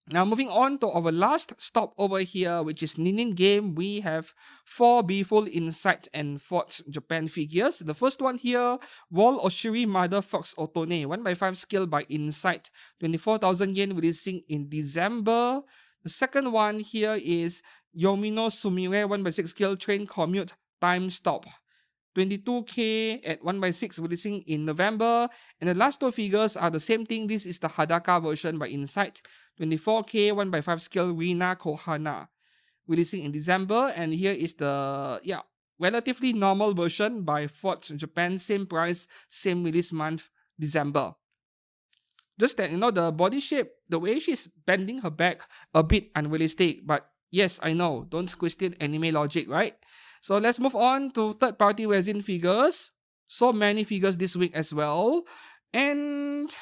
Now, moving on to our last stop over here, which is Ninin Game. We have 4 Beautiful Insight and Fort Japan figures. The first one here, Wall Oshiri Mother Fox Otone, 1x5 skill by Insight, 24,000 yen, releasing in December. The second one here is Yomino Sumire, 1x6 skill, Train Commute, Time Stop. 22k at 1x6 releasing in November. And the last 2 figures are the same thing. This is the Hadaka version by Insight. 24k 1x5 scale Rina Kohana releasing in December. And here is the relatively normal version by Fort Japan. Same price, same release month, December. Just that, the body shape, the way she's bending her back, a bit unrealistic. But yes, I know, don't question anime logic, right? So let's move on to third-party resin figures. So many figures this week as well. And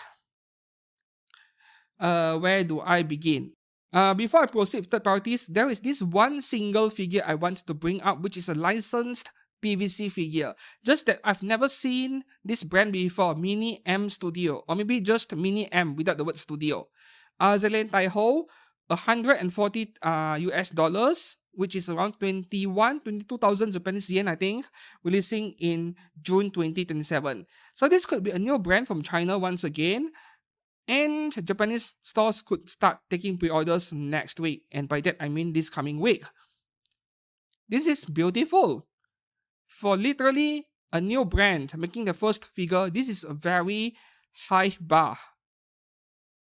where do I begin? Before I proceed with third parties, there is this one single figure I want to bring up, which is a licensed PVC figure. Just that I've never seen this brand before, Mini M Studio, or maybe just Mini M without the word studio. Azur Lane Taiho, $140 US, which is around 22,000 Japanese yen, I think, releasing in June 2027. So this could be a new brand from China once again. And Japanese stores could start taking pre-orders next week. And by that, I mean this coming week. This is beautiful. For literally a new brand making the first figure, this is a very high bar.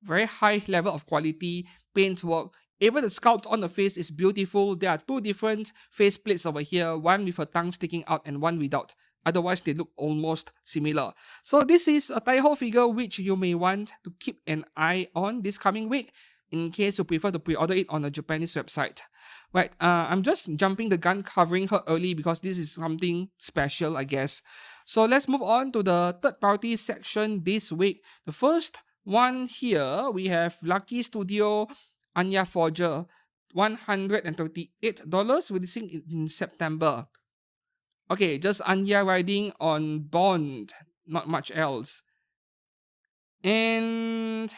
Very high level of quality, paintwork. Even the sculpt on the face is beautiful. There are 2 different face plates over here. One with a tongue sticking out and one without. Otherwise, they look almost similar. So this is a Taiho figure which you may want to keep an eye on this coming week in case you prefer to pre-order it on a Japanese website. Right, I'm just jumping the gun covering her early because this is something special, I guess. So let's move on to the third-party section this week. The first one here, we have Lucky Studio Anya Forger, $138, releasing in September. Okay, just Anya riding on Bond, not much else. And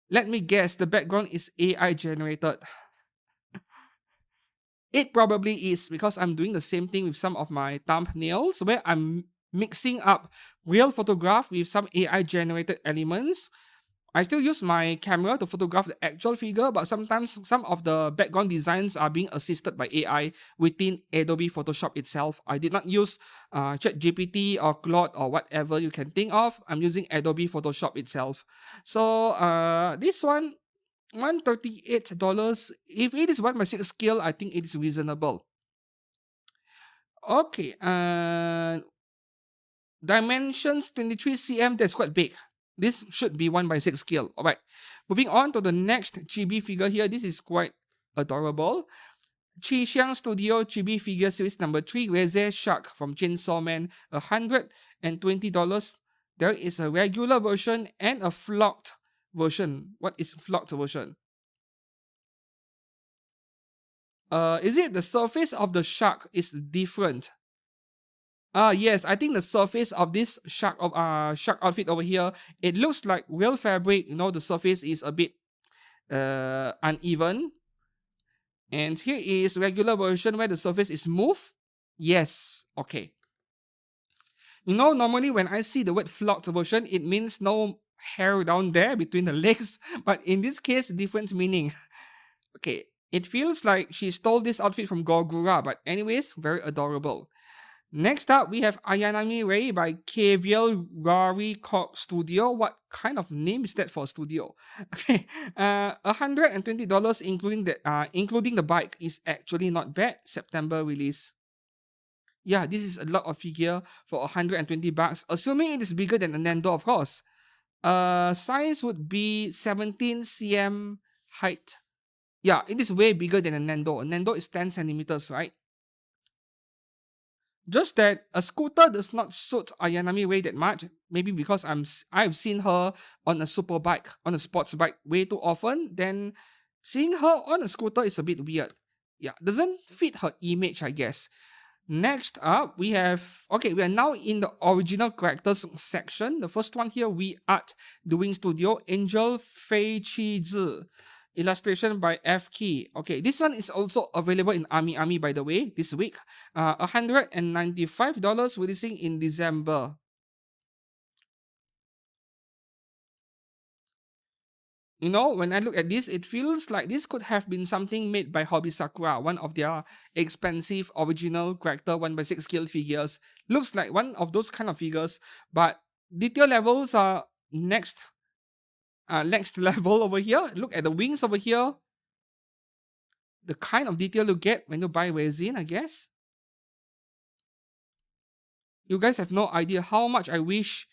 Let me guess, the background is AI generated. It probably is, because I'm doing the same thing with some of my thumbnails where I'm mixing up real photograph with some AI generated elements. I still use my camera to photograph the actual figure, but sometimes some of the background designs are being assisted by AI within Adobe Photoshop itself. I did not use ChatGPT or Claude or whatever you can think of. I'm using Adobe Photoshop itself. So this one, $138. If it is 1/6 scale, I think it is reasonable. Okay, dimensions 23 cm, that's quite big. This should be 1/6 scale. Alright, moving on to the next chibi figure here. This is quite adorable. Chixiang Studio Chibi Figure Series number 3, Reze Shark from Chainsaw Man, $120. There is a regular version and a flocked version. What is flocked version? Is it the surface of the shark is different? Yes, I think the surface of this shark outfit over here, it looks like real fabric. You know, the surface is a bit uneven. And here is regular version where the surface is smooth. Yes, okay. You know, normally when I see the word flocked version, it means no hair down there between the legs. But in this case, different meaning. Okay, it feels like she stole this outfit from Gogura. But anyways, very adorable. Next up, we have Ayanami Rei by Kaviel Rari Corp Studio. What kind of name is that for a studio? Okay, $120 including the bike is actually not bad. September release. Yeah, this is a lot of figure for $120, assuming it is bigger than the Nendo, of course. Size would be 17 cm height. Yeah, it is way bigger than a Nendo. A Nendo is 10 centimeters, right? Just that a scooter does not suit Ayanami Rei that much. Maybe because I've seen her on a super bike, on a sports bike way too often. Then seeing her on a scooter is a bit weird. Yeah, doesn't fit her image, I guess. Next up, we are now in the original characters section. The first one here, We Art Doing Studio, Angel Fei Chi Zi. Illustration by F Key. Okay, this one is also available in Ami, by the way, this week. $195, releasing in December. You know, when I look at this, it feels like this could have been something made by Hobby Sakura, one of their expensive original character 1/6 scale figures. Looks like one of those kind of figures, but detail levels are next level over here. Look at the wings over here. The kind of detail you get when you buy resin, I guess. You guys have no idea how much I wish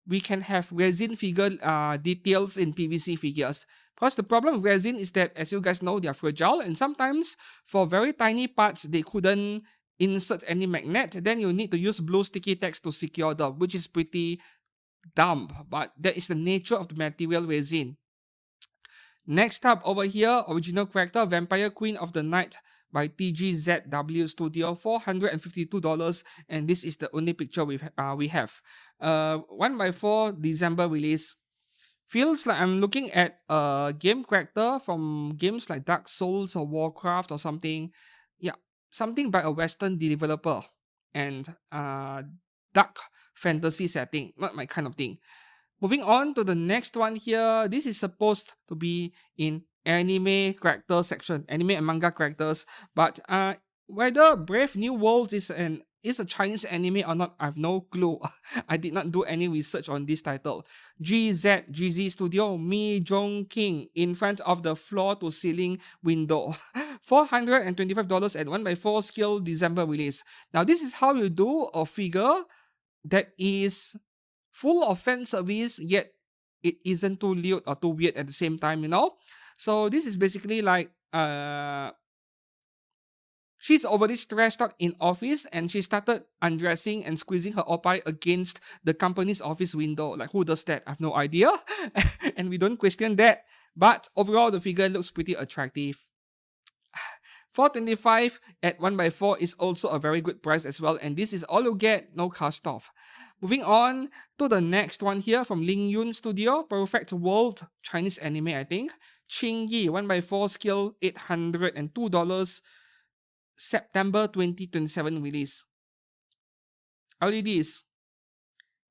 we can have resin figure details in PVC figures. Because the problem with resin is that, as you guys know, they are fragile, and sometimes for very tiny parts, they couldn't insert any magnet. Then you need to use blue sticky text to secure them, which is pretty dumb, but that is the nature of the material resin. Next up over here, original character Vampire Queen of the Night by TGZW Studio, $452, and this is the only picture we have. 1/4 December release. Feels like I'm looking at a game character from games like Dark Souls or Warcraft or something. Yeah, something by a Western developer and dark fantasy setting, not my kind of thing. Moving on to the next one here. This is supposed to be in anime character section, anime and manga characters. But whether Brave New Worlds is a Chinese anime or not, I have no clue. I did not do any research on this title. GZ Studio, Mi Jong King, in front of the floor to ceiling window. $425 at 1/4 scale, December release. Now this is how you do a figure that is full of fan service, yet it isn't too lewd or too weird at the same time, you know? So this is basically like she's already stressed out in office and she started undressing and squeezing her oppai against the company's office window. Like, who does that? I have no idea. And we don't question that. But overall, the figure looks pretty attractive. $425 at 1/4 is also a very good price as well. And this is all you get, no cast off. Moving on to the next one here from Ling Yun Studio, Perfect World, Chinese anime, I think. Qing Yi, 1x4 scale, $802, September 2027 release. LEDs.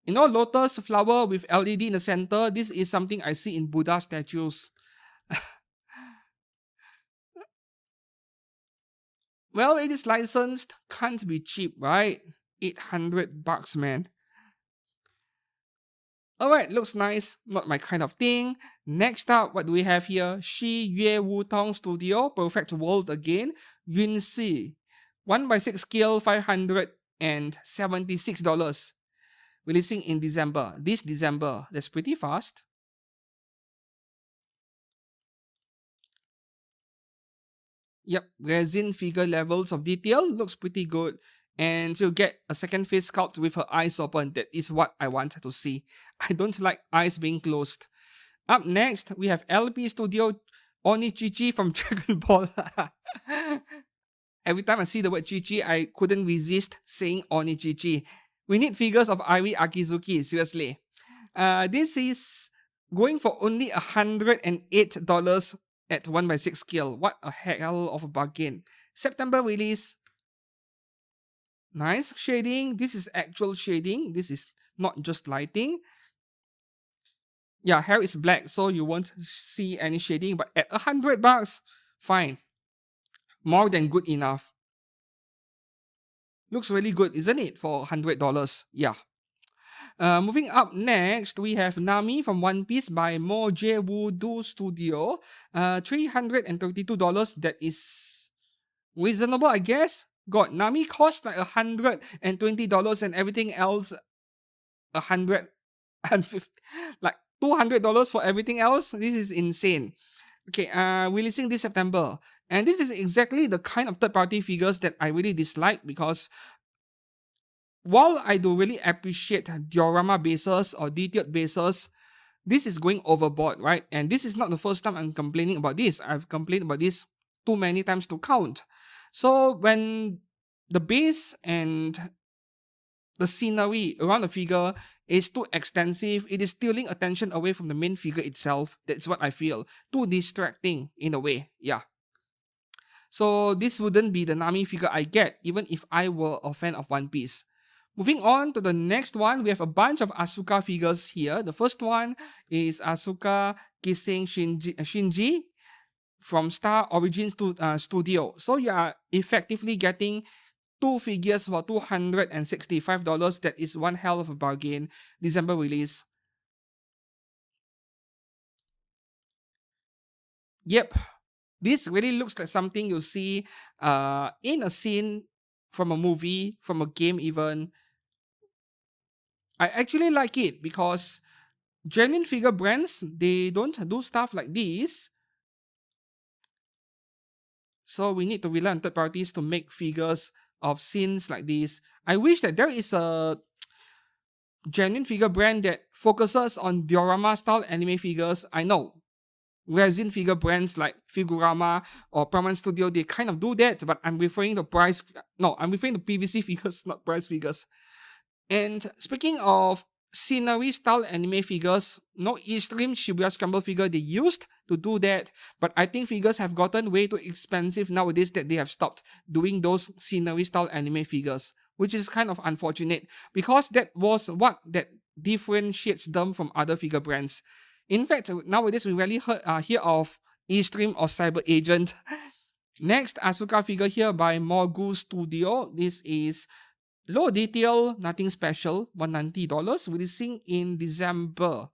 Lotus flower with LED in the center. This is something I see in Buddha statues. Well, it is licensed. Can't be cheap, right? $800, man. Alright, looks nice. Not my kind of thing. Next up, what do we have here? Shi Yue Wutong Studio, Perfect World again. Yun Si. 1x6 scale, $576. Releasing in December. This December. That's pretty fast. Yep, resin figure levels of detail looks pretty good. And you get a second face sculpt with her eyes open. That is what I want to see. I don't like eyes being closed. Up next, we have LP Studio Onichichi from Dragon Ball. Every time I see the word Chichi, I couldn't resist saying Onichichi. We need figures of Ari Akizuki, seriously. This is going for only $108 at 1x6 scale. What a hell of a bargain. September release. Nice shading. This is actual shading. This is not just lighting. Yeah, hair is black, so you won't see any shading. But at $100, fine. More than good enough. Looks really good, isn't it? For $100. Yeah. Moving up next, we have Nami from One Piece by Moje Voodoo Studio. $332. That is reasonable, I guess. God, Nami cost like $120 and everything else $150, like $200 for everything else. This is insane. Okay, releasing this September. And this is exactly the kind of third-party figures that I really dislike, because while I do really appreciate diorama bases or detailed bases, this is going overboard, right? And this is not the first time I'm complaining about this. I've complained about this too many times to count. So when the base and the scenery around the figure is too extensive, it is stealing attention away from the main figure itself. That's what I feel. Too distracting in a way. Yeah. So this wouldn't be the Nami figure I get, even if I were a fan of One Piece. Moving on to the next one, we have a bunch of Asuka figures here. The first one is Asuka kissing Shinji from Star Origins Studio. So you are effectively getting two figures for $265. That is one hell of a bargain. December release. Yep. This really looks like something you'll see in a scene from a movie, from a game even. I actually like it because genuine figure brands, they don't do stuff like this. So we need to rely on third parties to make figures of scenes like this. I wish that there is a genuine figure brand that focuses on diorama style anime figures. I know resin figure brands like Figurama or Praman Studio, they kind of do that, but I'm referring to PVC figures, not price figures. And speaking of scenery style anime figures, no Extreme Shibuya Scramble figure they used to do that, but I think figures have gotten way too expensive nowadays that they have stopped doing those scenery style anime figures, which is kind of unfortunate because that was what that differentiates them from other figure brands. In fact, nowadays we rarely hear of Extreme or Cyber Agent. Next, Asuka figure here by Morgu Studio. This is low detail, nothing special, $190, releasing in December.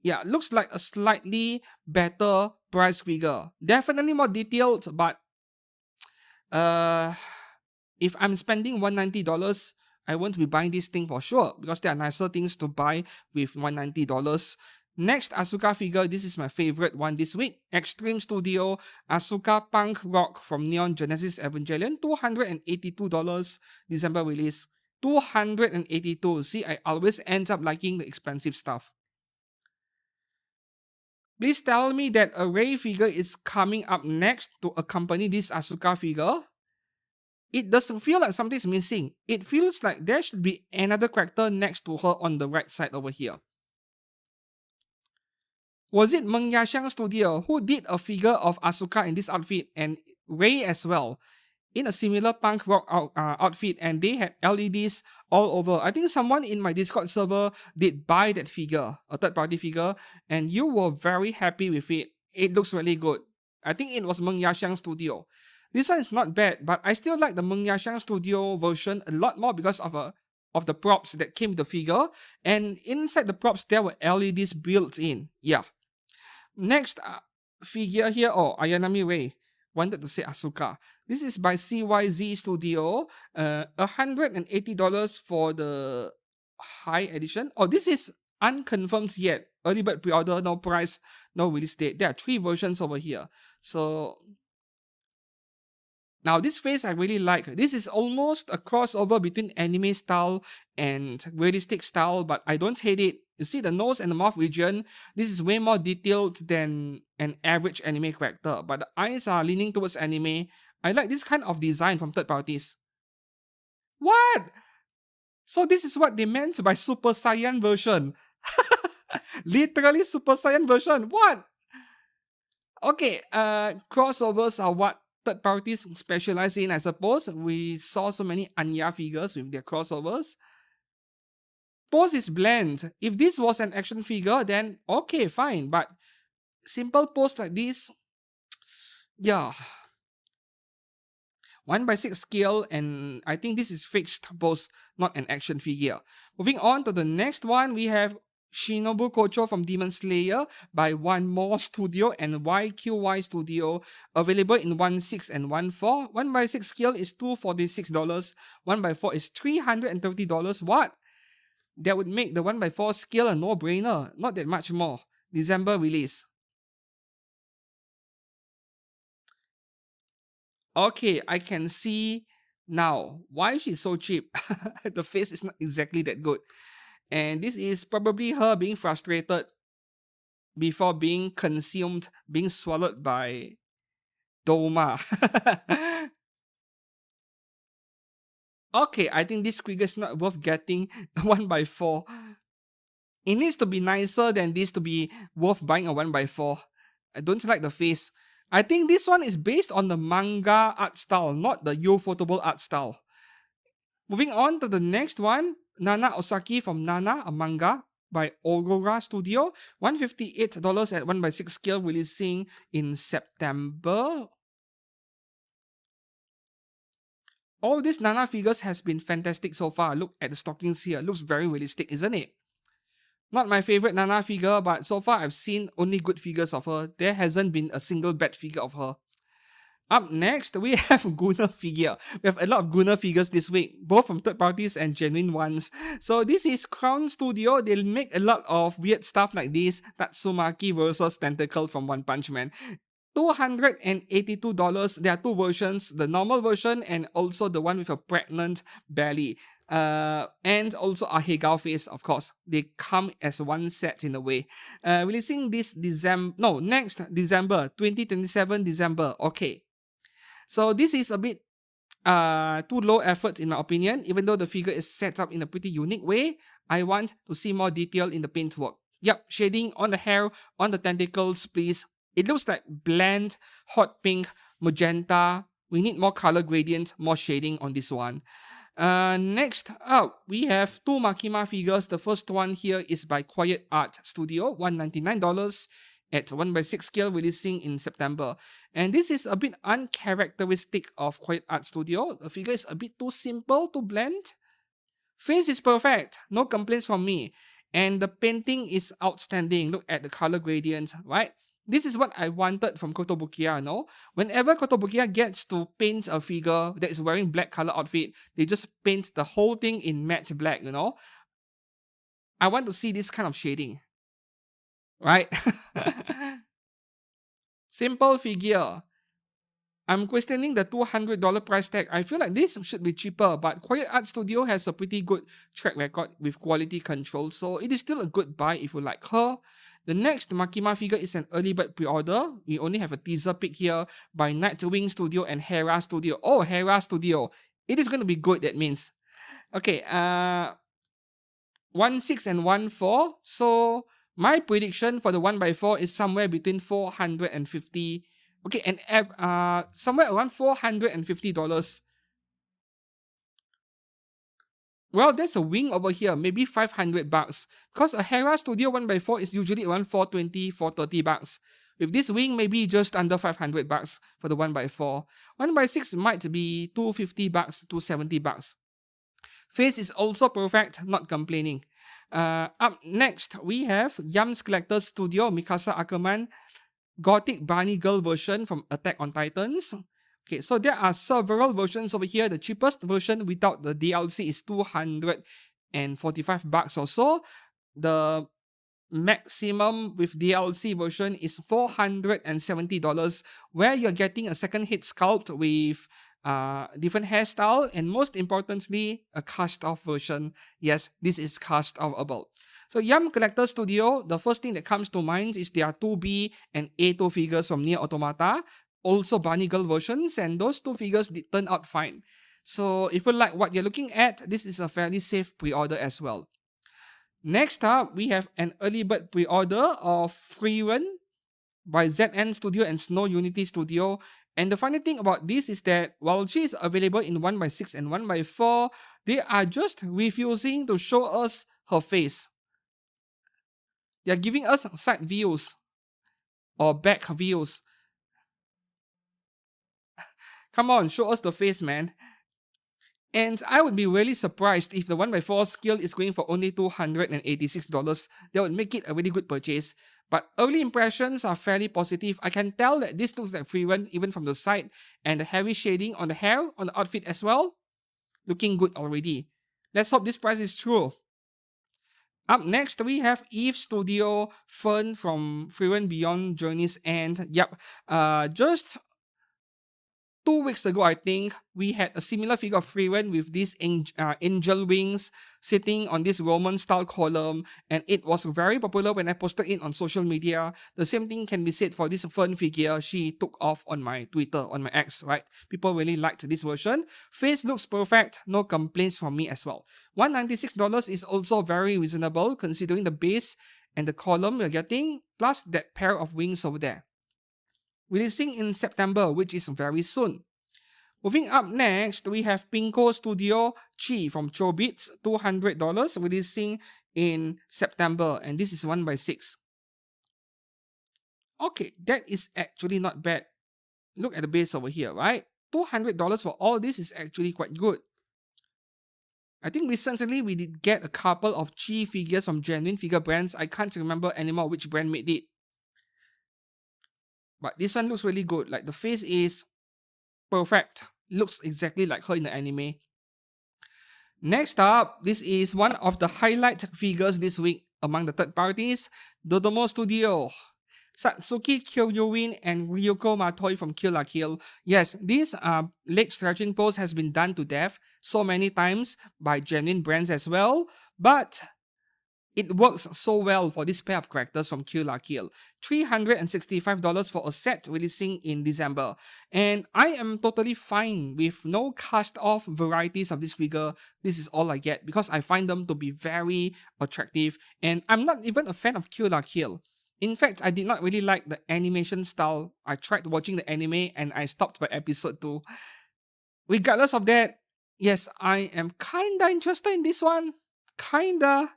Yeah, looks like a slightly better price figure. Definitely more detailed, but if I'm spending $190, I won't be buying this thing for sure because there are nicer things to buy with $190. Next Asuka figure, this is my favorite one this week. Extreme Studio Asuka Punk Rock from Neon Genesis Evangelion, $282, December release. $282. See, I always end up liking the expensive stuff. Please tell me that a Rei figure is coming up next to accompany this Asuka figure. it doesn't feel like something's missing. It feels like there should be another character next to her on the right side over here. Was it Meng Yashang Studio who did a figure of Asuka in this outfit and Rei as well in a similar punk rock outfit, and they had LEDs all over? I think someone in my Discord server did buy that figure, a third party figure, and you were very happy with it. It looks really good. I think it was Meng Yashang Studio. This one is not bad, but I still like the Meng Yashang Studio version a lot more because of the props that came with the figure, and inside the props there were LEDs built in. Yeah. Next figure here, Ayanami Rei. Wanted to say Asuka. This is by CYZ Studio. $180 for the high edition. Oh, this is unconfirmed yet. Early bird pre-order, no price, no release date. There are 3 versions over here. So now this face I really like. This is almost a crossover between anime style and realistic style, but I don't hate it. You see the nose and the mouth region, this is way more detailed than an average anime character, but the eyes are leaning towards anime. I like this kind of design from third parties. What? So this is what they meant by Super Saiyan version. Literally Super Saiyan version. What? Okay, crossovers are what third parties specialize in, I suppose. We saw so many Anya figures with their crossovers. Pose is bland. If this was an action figure, then okay, fine. But simple pose like this, yeah. 1/6 scale, and I think this is fixed pose, not an action figure. Moving on to the next one, we have Shinobu Kocho from Demon Slayer by One More Studio and YQY Studio, available in 1/6 and 1/4. 1/6 scale is $246. 1/4 is $330. What? That would make the 1/4 scale a no-brainer. Not that much more. December release. Okay, I can see now why she's so cheap. The face is not exactly that good. And this is probably her being frustrated before being consumed, being swallowed by Doma. Okay, I think this figure is not worth getting 1/4. It needs to be nicer than this to be worth buying a 1/4. I don't like the face. I think this one is based on the manga art style, not the Ufotable art style. Moving on to the next one, Nana Osaki from Nana, a manga by Aurora Studio. $158 at 1/6 scale, releasing in September. All these Nana figures has been fantastic so far. Look at the stockings here. Looks very realistic, isn't it? Not my favorite Nana figure, but so far I've seen only good figures of her. There hasn't been a single bad figure of her. Up next, we have Gunner figure. We have a lot of Gunner figures this week, both from third parties and genuine ones. So this is Crown Studio. They'll make a lot of weird stuff like this. Tatsumaki versus Tentacle from One Punch Man. $282. There are 2 versions, the normal version and also the one with a pregnant belly. And also a Hegao face, of course. They come as one set in a way. Releasing this next December, 2027 December. Okay. So this is a bit too low effort in my opinion. Even though the figure is set up in a pretty unique way, I want to see more detail in the paintwork. Yep, shading on the hair, on the tentacles, please. It looks like bland, hot pink, magenta. We need more color gradient, more shading on this one. Next up, we have 2 Makima figures. The first one here is by Quiet Art Studio, $199 at 1/6 scale, releasing in September. And this is a bit uncharacteristic of Quiet Art Studio. The figure is a bit too simple, too bland. Face is perfect, no complaints from me. And the painting is outstanding. Look at the color gradient, right? This is what I wanted from Kotobukiya, no? Whenever Kotobukiya gets to paint a figure that is wearing black color outfit, they just paint the whole thing in matte black, you know? I want to see this kind of shading. Right? Simple figure. I'm questioning the $200 price tag. I feel like this should be cheaper, but Quiet Art Studio has a pretty good track record with quality control, so it is still a good buy if you like her. The next Makima figure is an early bird pre-order. We only have a teaser pic here by Nightwing Studio and Hera Studio. Oh, Hera Studio. It is going to be good, that means. Okay, 1/6 and 1/4. So my prediction for the 1x4 is somewhere between 450. Okay, and somewhere around $450. Well, there's a wing over here, maybe $500. Because a Hera Studio 1x4 is usually around $420, $430. With this wing, maybe just under $500 for the 1x4. 1x6 might be $250, $270. Face is also perfect, not complaining. Up next, we have Yam's Collector's Studio Mikasa Ackerman Gothic Bunny Girl version from Attack on Titans. Okay, so there are several versions over here. The cheapest version without the DLC is $245 or so. The maximum with DLC version is $470, where you're getting a second hit sculpt with different hairstyle, and most importantly, a cast-off version. Yes, this is cast-offable. So Yam Collector Studio, the first thing that comes to mind is their 2B and A2 figures from Nier Automata, also Bunny Girl versions, and those two figures did turn out fine. So if you like what you're looking at, this is a fairly safe pre-order as well. Next up, we have an early bird pre-order of Freewen by ZN Studio and Snow Unity Studio. And the funny thing about this is that while she is available in 1x6 and 1x4, they are just refusing to show us her face. They are giving us side views or back views. Come on, show us the face, man. And I would be really surprised if the 1x4 skill is going for only $286. That would make it a really good purchase. But early impressions are fairly positive. I can tell that this looks like Freewen even from the side, and the heavy shading on the hair, on the outfit as well. Looking good already. Let's hope this price is true. Up next, we have Eve Studio Fern from Freewen Beyond Journey's End. Yep, just 2 weeks ago, I think, we had a similar figure of Freewen with these angel wings sitting on this Roman-style column, and it was very popular when I posted it on social media. The same thing can be said for this Fern figure she took off on my Twitter, on my X, right? People really liked this version. Face looks perfect, no complaints from me as well. $196 is also very reasonable considering the base and the column you're getting, plus that pair of wings over there. Releasing in September, which is very soon. Moving up next, we have Pinko Studio Chi from Chobits, $200, releasing in September, and this is 1x6. Okay, that is actually not bad. Look at the base over here, right? $200 for all this is actually quite good. I think recently we did get a couple of Chi figures from genuine figure brands. I can't remember anymore which brand made it. But this one looks really good. Like the face is perfect. Looks exactly like her in the anime. Next up, this is one of the highlight figures this week among the third parties. Dodomo Studio. Satsuki Kyoryuin and Ryuko Matoi from Kill la Kill. Yes, this leg stretching pose has been done to death so many times by genuine brands as well. But it works so well for this pair of characters from Kill la Kill. $365 for a set releasing in December. And I am totally fine with no cast-off varieties of this figure. This is all I get because I find them to be very attractive. And I'm not even a fan of Kill la Kill. In fact, I did not really like the animation style. I tried watching the anime and I stopped by episode 2. Regardless of that, yes, I am kinda interested in this one. Kinda.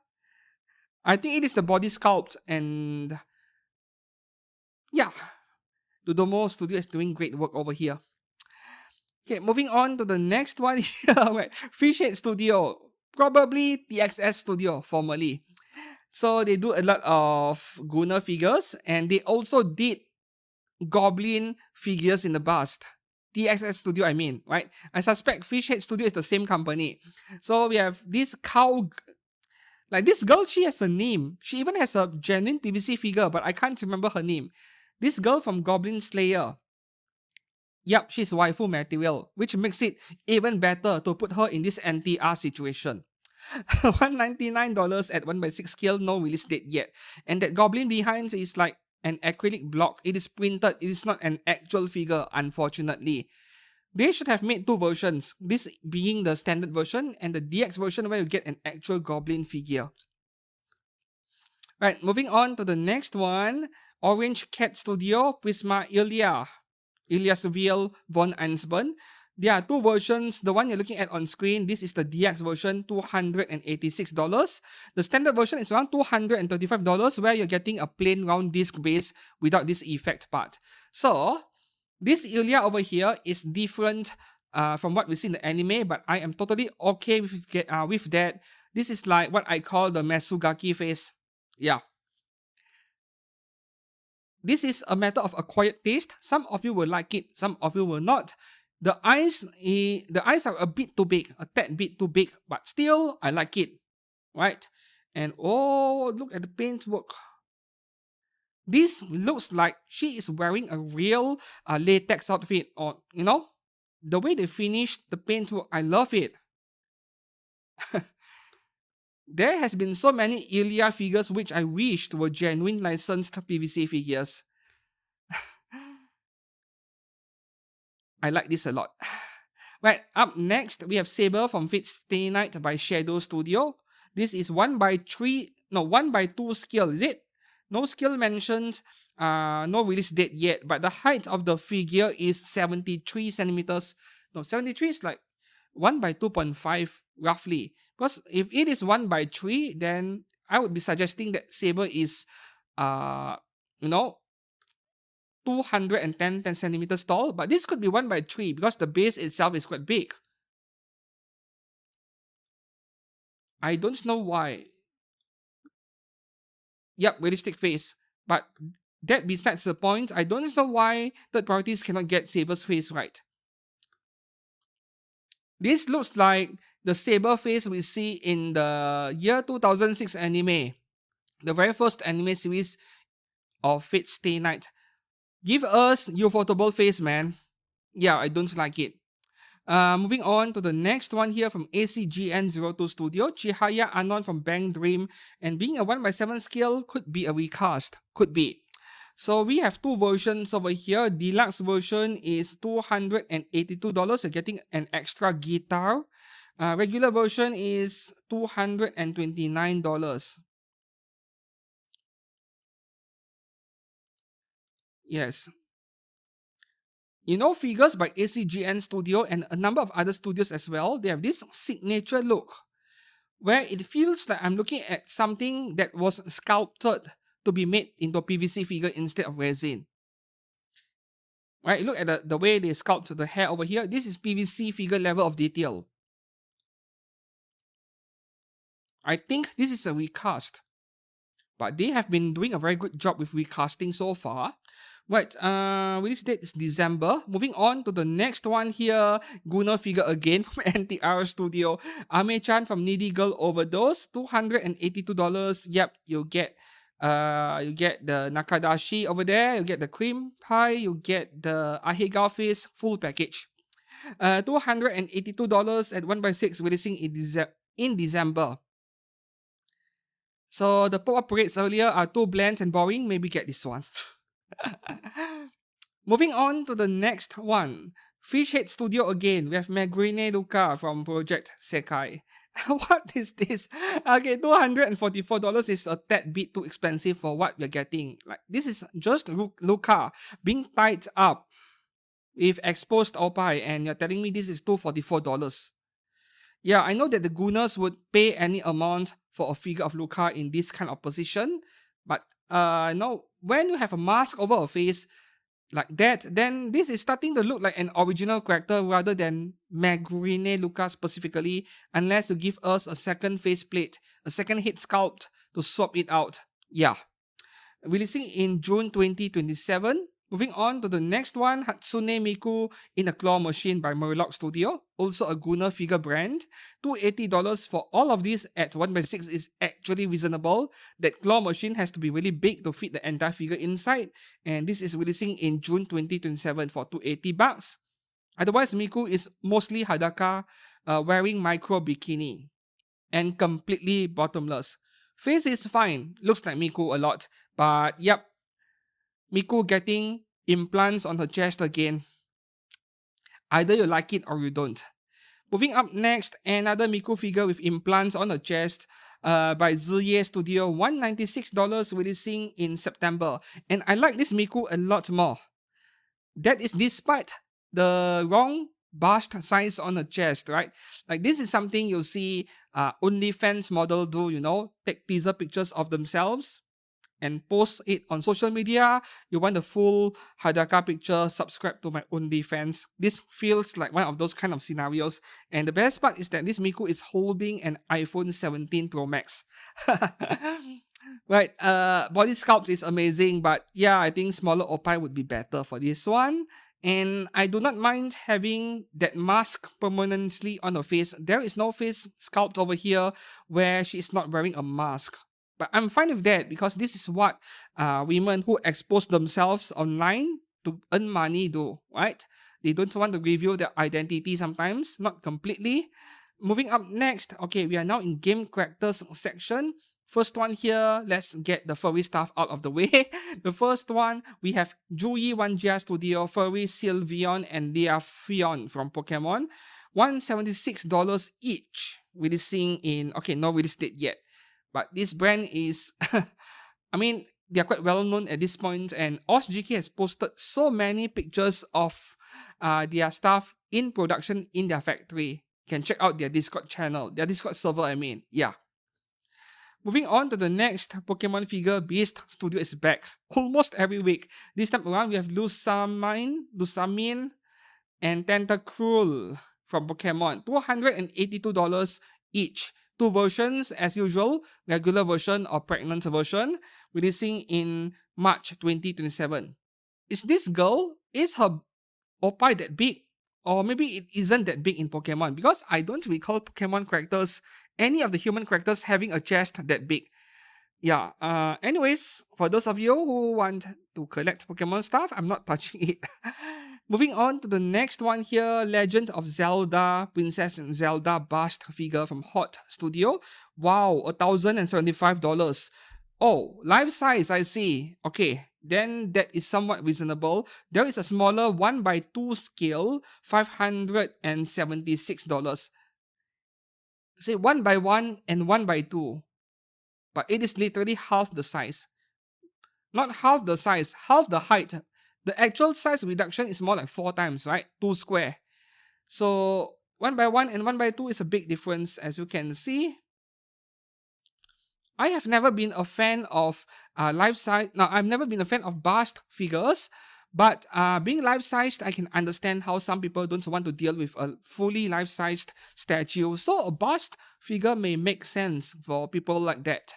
I think it is the body sculpt, and yeah, Dodomo Studio is doing great work over here. Okay, moving on to the next one here. Fishhead Studio, probably TXS Studio formerly. So they do a lot of Gunner figures, and they also did Goblin figures in the past. TXS Studio, I mean, right? I suspect Fishhead Studio is the same company. So we have this cow. Like this girl, she has a name. She even has a genuine PVC figure, but I can't remember her name. This girl from Goblin Slayer. Yep, she's waifu material, which makes it even better to put her in this NTR situation. $199 at 1/6 scale, no release date yet. And that goblin behind is like an acrylic block. It is printed, it is not an actual figure, unfortunately. They should have made two versions, this being the standard version and the DX version where you get an actual goblin figure. Right, moving on to the next one. Orange Cat Studio, Prisma Eliasville von Ansburn. There are two versions. The one you're looking at on screen, this is the DX version, $286. The standard version is around $235, where you're getting a plain round disc base without this effect part. So, this Ilya over here is different from what we see in the anime, but I am totally okay with that. This is like what I call the Mesugaki face. Yeah. This is a matter of acquired taste. Some of you will like it, some of you will not. The eyes are a bit too big, a tad bit too big, but still I like it, right? And oh, look at the paintwork. This looks like she is wearing a real latex outfit, or the way they finished the paintwork. I love it. There has been so many Ilya figures which I wished were genuine licensed PVC figures. I like this a lot. Right, up next, we have Saber from Fate Stay Night by Shadow Studio. This is 1/2 scale, is it? No scale mentioned, no release date yet, but the height of the figure is 73 centimeters. No, 73 is like 1/2.5 roughly. Because if it is 1/3, then I would be suggesting that Saber is, you know, 210 centimeters tall, but this could be 1/3 because the base itself is quite big. I don't know why. Yep, realistic face. But that besides the point, I don't know why third parties cannot get Saber's face right. This looks like the Saber face we see in the year 2006 anime. The very first anime series of Fate Stay Night. Give us your Ufotable face, man. Yeah, I don't like it. Moving on to the next one here from ACGN02 Studio, Chihaya Anon from Bang Dream, and being a 1/7 scale could be a recast. Could be. So we have two versions over here. Deluxe version is $282. You're getting an extra guitar. Regular version is $229. Yes. Figures by ACGN Studio and a number of other studios as well, they have this signature look where it feels like I'm looking at something that was sculpted to be made into a PVC figure instead of resin. Right, look at the way they sculpt the hair over here. This is PVC figure level of detail. I think this is a recast, but they have been doing a very good job with recasting so far. Right, release date is December. Moving on to the next one here, Gunner figure again from NTR Studio. Ame-chan from Needy Girl Overdose, $282. Yep, you get the Nakadashi over there, you get the cream pie, you get the Ahegao face, full package. $282 at 1/6, releasing in December. So the pop-up rates earlier are too bland and boring, maybe get this one. Moving on to the next one. Fishhead Studio again. We have Megrine Luca from Project Sekai. What is this? Okay, $244 is a tad bit too expensive for what we're getting. Like, this is just Luca being tied up with exposed opai, and you're telling me this is $244. Yeah, I know that the Gunners would pay any amount for a figure of Luca in this kind of position, but no, when you have a mask over a face like that, then this is starting to look like an original character rather than Megrine Luca specifically, unless you give us a second faceplate, a second head sculpt to swap it out. Yeah. Releasing in June 2027. Moving on to the next one, Hatsune Miku in a Claw Machine by Murloc Studio, also a Gunner figure brand. $280 for all of these at 1/6 is actually reasonable. That claw machine has to be really big to fit the entire figure inside, and this is releasing in June 2027 for $280. Otherwise, Miku is mostly Hadaka, wearing micro bikini. and completely bottomless. Face is fine, looks like Miku a lot, but yep, Miku getting implants on her chest again. Either you like it or you don't. Moving up next, another Miku figure with implants on her chest by Ziye Studio, $196 releasing in September. And I like this Miku a lot more. That is despite the wrong bust size on her chest, right? Like this is something you see OnlyFans model do, take teaser pictures of themselves and post it on social media. You want the full Hadaka picture, subscribe to my OnlyFans. This feels like one of those kind of scenarios. And the best part is that this Miku is holding an iPhone 17 Pro Max. Right, body sculpt is amazing, but yeah, I think smaller Oppai would be better for this one. And I do not mind having that mask permanently on her face. There is no face sculpt over here where she is not wearing a mask. But I'm fine with that because this is what women who expose themselves online to earn money do, right? They don't want to reveal their identity sometimes, not completely. Moving up next, okay, we are now in game characters section. First one here, let's get the furry stuff out of the way. The first one, we have Jui Wanjia Studio, Furry Sylveon and Leafeon from Pokemon. $176 each, releasing in, okay, no release date yet. But this brand is, I mean, they are quite well known at this point, and OSGK has posted so many pictures of their stuff in production in their factory. You can check out their Discord channel, their Discord server, I mean. Yeah. Moving on to the next Pokemon figure, Beast Studio is back almost every week. This time around, we have Lusamine, and Tentacruel from Pokemon. $282 each. Two versions as usual, regular version or pregnant version, releasing in March 2027. Is this girl, is her Oppai that big? Or maybe it isn't that big in Pokemon, because I don't recall Pokemon characters, any of the human characters having a chest that big. Yeah, anyways, for those of you who want to collect Pokemon stuff, I'm not touching it. Moving on to the next one here, Legend of Zelda, Princess Zelda bust figure from Hot Studio. Wow, $1,075. Oh, life size, I see. Okay, then that is somewhat reasonable. There is a smaller 1x2 scale, $576. Say 1x1 and 1x2. But it is literally half the size. Not half the size, half the height. The actual size reduction is more like 4 times, right? 2 square. So 1x1 and 1x2 is a big difference, as you can see. I have never been a fan of life-size. Now, I've never been a fan of bust figures, but being life-sized, I can understand how some people don't want to deal with a fully life-sized statue. So a bust figure may make sense for people like that.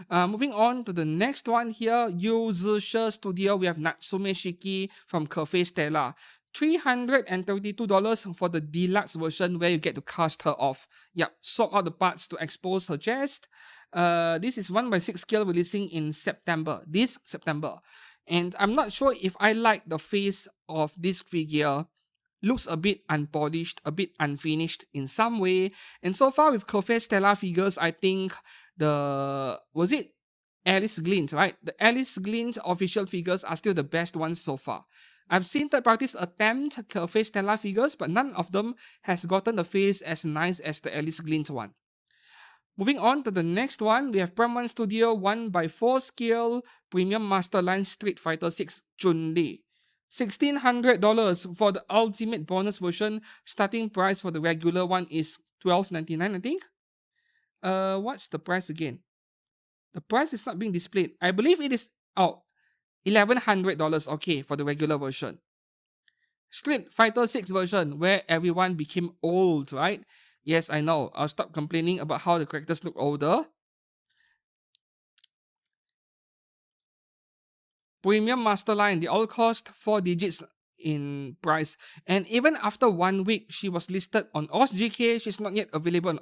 Moving on to the next one here, Yuzusha Studio, we have Natsume Shiki from Cafe Stella. $332 for the deluxe version where you get to cast her off. Yep, swap out the parts to expose her chest. This is 1x6 scale, releasing in September, this September. And I'm not sure if I like the face of this figure. Looks a bit unpolished, a bit unfinished in some way. And so far with Cafe Stella figures, I think was it Alice Glint, right? The Alice Glint official figures are still the best ones so far. I've seen third parties attempt Cafe Stella figures, but none of them has gotten the face as nice as the Alice Glint one. Moving on to the next one, we have Prem1 Studio 1x4 scale Premium Master Line Street Fighter 6 Chun-Li. $1,600 for the ultimate bonus version. Starting price for the regular one is $12.99, I think. What's the price again? The price is not being displayed. I believe it is $1,100, okay, for the regular version. Street Fighter 6 version, where everyone became old, right? Yes, I know. I'll stop complaining about how the characters look older. Premium Master Line, they all cost 4 digits in price. And even after 1 week, she was listed on OSGK. She's not yet available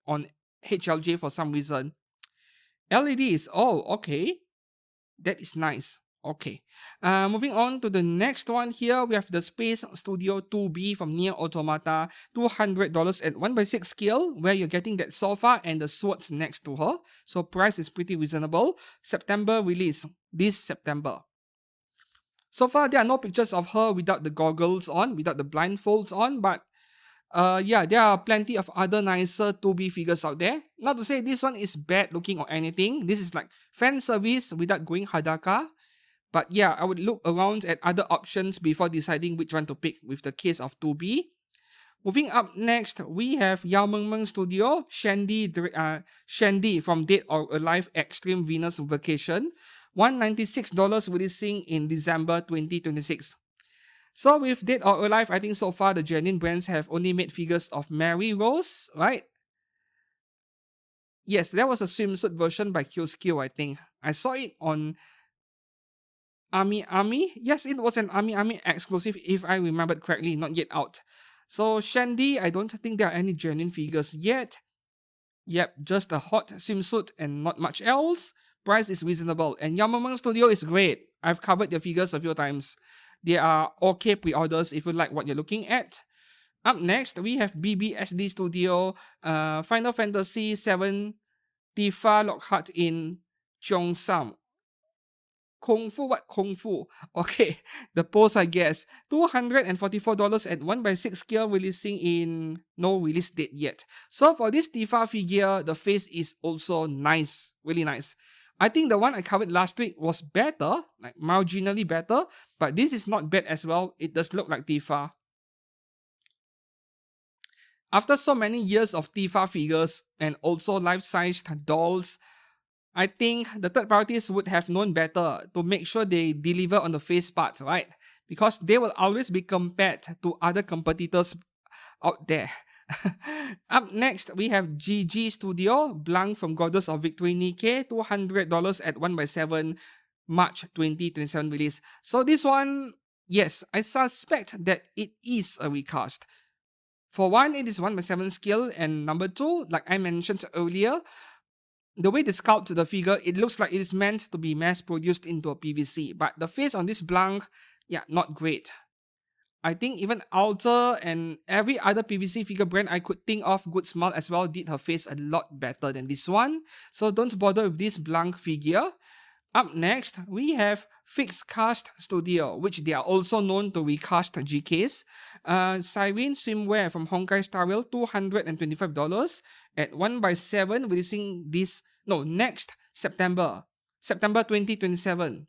on HLJ for some reason. LEDs, oh, okay. That is nice. Okay. Moving on to the next one here, we have the Space Studio 2B from Nier Automata, $200 at 1/6 scale, where you're getting that sofa and the swords next to her. So price is pretty reasonable. September release, this September. So far, there are no pictures of her without the goggles on, without the blindfolds on, but yeah, there are plenty of other nicer 2B figures out there. Not to say this one is bad looking or anything. This is like fan service without going hadaka. But yeah, I would look around at other options before deciding which one to pick with the case of 2B. Moving up next, we have Yao Meng Studio, Shandy from Dead or Alive Extreme Venus Vacation. $196 releasing in December 2026. So with Dead or Alive, I think so far the genuine brands have only made figures of Mary Rose, right? Yes, there was a swimsuit version by Q, I think. I saw it on Ami. Yes, it was an Ami exclusive if I remembered correctly, not yet out. So Shandy, I don't think there are any genuine figures yet. Yep, just a hot swimsuit and not much else. Price is reasonable and Yamamang Studio is great. I've covered their figures a few times. They are okay pre-orders if you like what you're looking at. Up next, we have BBSD Studio, Final Fantasy VII Tifa Lockhart in Cheongsam. Kung Fu, what Kung Fu? Okay, the pose, I guess. $244 at 1/6 scale, releasing in no release date yet. So for this Tifa figure, the face is also nice, really nice. I think the one I covered last week was better, like marginally better, but this is not bad as well. It does look like Tifa. After so many years of Tifa figures and also life-sized dolls, I think the third parties would have known better to make sure they deliver on the face part, right? Because they will always be compared to other competitors out there. Up next, we have GG Studio, Blanc from Goddess of Victory Nikkei, $200 at 1/7 March 2027 release. So this one, yes, I suspect that it is a recast. For one, it is 1/7 scale, and number two, like I mentioned earlier, the way they sculpt the figure, it looks like it is meant to be mass produced into a PVC. But the face on this Blanc, yeah, not great. I think even Alter and every other PVC figure brand I could think of, Good Smile as well, did her face a lot better than this one. So don't bother with this Blanc figure. Up next, we have Fixed Cast Studio, which they are also known to recast GKs. Siren Swimwear from Honkai Star Rail, $225 at 1/7, releasing next September 2027.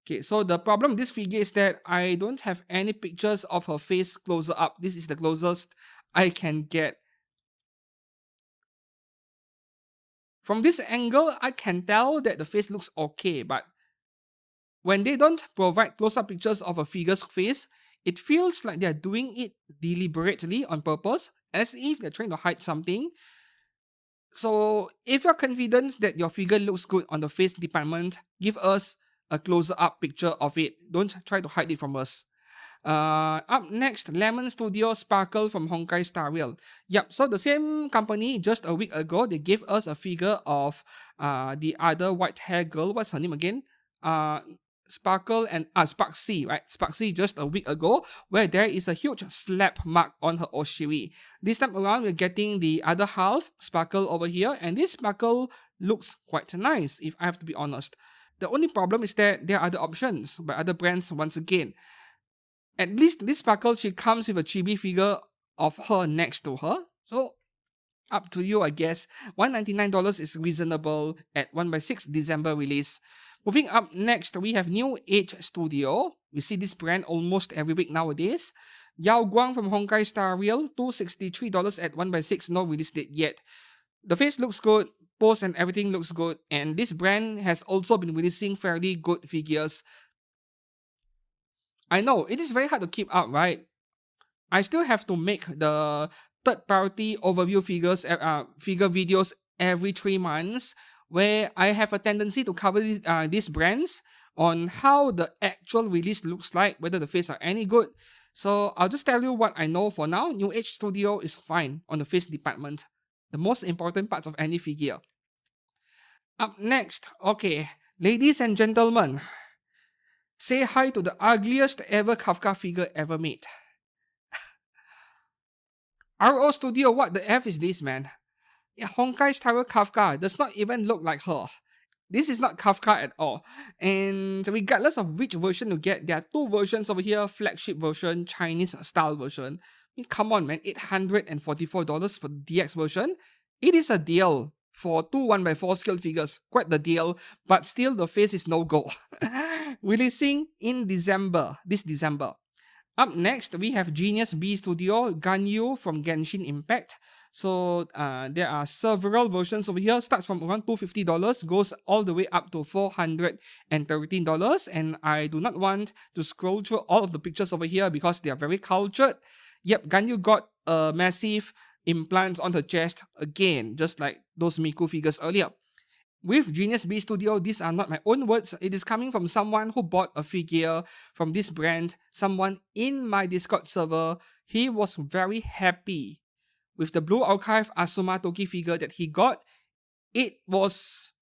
Okay, so the problem with this figure is that I don't have any pictures of her face closer up. This is the closest I can get. From this angle, I can tell that the face looks okay, but when they don't provide close-up pictures of a figure's face, it feels like they're doing it deliberately on purpose, as if they're trying to hide something. So if you're confident that your figure looks good on the face department, give us a closer-up picture of it. Don't try to hide it from us. Up next, Lemon Studio Sparkle from Honkai Star Rail. Yep, so the same company just a week ago, they gave us a figure of the other white hair girl. What's her name again? Sparkle and Sparksy, right? Sparksy just a week ago, where there is a huge slap mark on her Oshiri. This time around, we're getting the other half, Sparkle over here, and this Sparkle looks quite nice, if I have to be honest. The only problem is that there are other options by other brands once again. At least this Sparkle, she comes with a chibi figure of her next to her. So, up to you, I guess. $199 is reasonable at 1/6 December release. Moving up next, we have New Age Studio. We see this brand almost every week nowadays. Yao Guang from Honkai Star Rail, $263 at 1/6, no release date yet. The face looks good, pose and everything looks good, and this brand has also been releasing fairly good figures. I know, it is very hard to keep up, right? I still have to make the third-party overview figure videos every 3 months, where I have a tendency to cover these brands on how the actual release looks like, whether the face are any good. So I'll just tell you what I know for now. New Age Studio is fine on the face department. The most important parts of any figure. Up next, okay, Ladies and gentlemen, say hi to the ugliest ever Kafka figure ever made. RO Studio, what the F is this, man? Yeah, Honkai Star Rail Kafka does not even look like her. This is not Kafka at all. And regardless of which version you get, there are two versions over here, flagship version, Chinese style version. I mean, come on, man, $844 for the DX version. It is a deal for two 1x4 scale figures. Quite the deal, but still the face is no go. Releasing in this December. Up next, we have Genius B Studio, Ganyu from Genshin Impact. So there are several versions over here. Starts from around $250, goes all the way up to $413. And I do not want to scroll through all of the pictures over here because they are very cultured. Yep, Ganyu got a massive implants on her chest again, just like those Miku figures earlier. With Genius B Studio, these are not my own words. It is coming from someone who bought a figure from this brand, someone in my Discord server. He was very happy with the Blue Archive Asuma Toki figure that he got. It was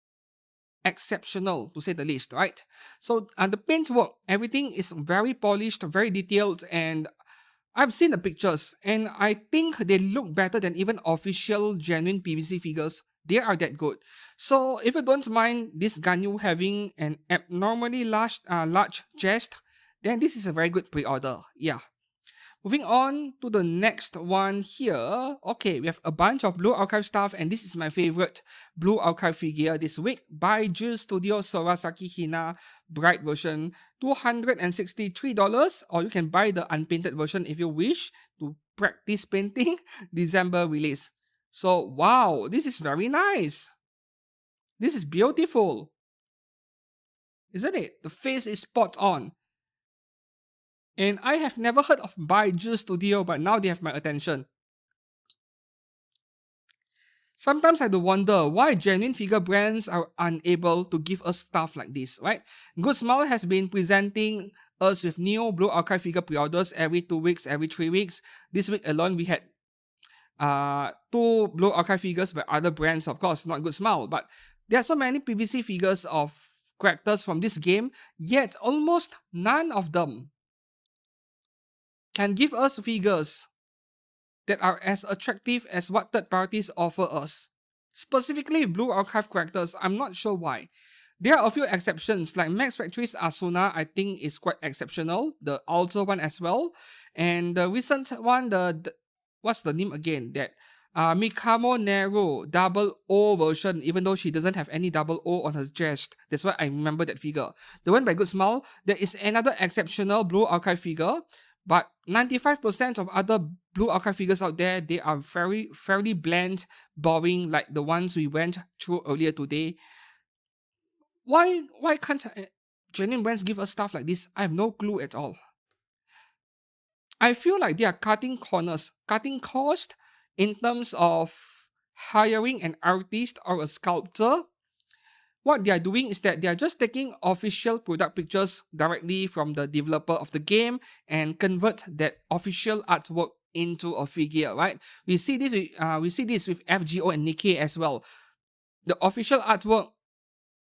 exceptional, to say the least, right? So the paintwork, everything is very polished, very detailed, and I've seen the pictures, and I think they look better than even official genuine PVC figures. They are that good. So if you don't mind this Ganyu having an abnormally large chest, then this is a very good pre-order. Yeah. Moving on to the next one here. Okay, we have a bunch of Blue Archive stuff, and this is my favorite Blue Archive figure this week by Jill Studio Sorasaki Hina Bright version, $263, or you can buy the unpainted version if you wish to practice painting. December release. So, wow, this is very nice. This is beautiful. Isn't it? The face is spot on. And I have never heard of Baiju Studio, but now they have my attention. Sometimes I do wonder why genuine figure brands are unable to give us stuff like this, right? Good Smile has been presenting us with new Blue Archive figure pre-orders every 2 weeks, every 3 weeks. This week alone, we had two Blue Archive figures by other brands, of course, not Good Smile, but there are so many PVC figures of characters from this game, yet almost none of them can give us figures that are as attractive as what third parties offer us. Specifically, Blue Archive characters, I'm not sure why. There are a few exceptions, like Max Factory's Asuna, I think is quite exceptional. The Alto one as well. And the recent one, the what's the name again? That Mikamo Nero double O version, even though she doesn't have any double O on her chest. That's why I remember that figure. The one by Good Smile, there is another exceptional Blue Archive figure, but 95% of other Blue Archive figures out there, they are fairly bland, boring, like the ones we went through earlier today. Why can't genuine brands give us stuff like this? I have no clue at all. I feel like they are cutting corners, cutting cost in terms of hiring an artist or a sculptor. What they are doing is that they are just taking official product pictures directly from the developer of the game and convert that official artwork into a figure, right? We see this with FGO and Nikkei as well. The official artwork,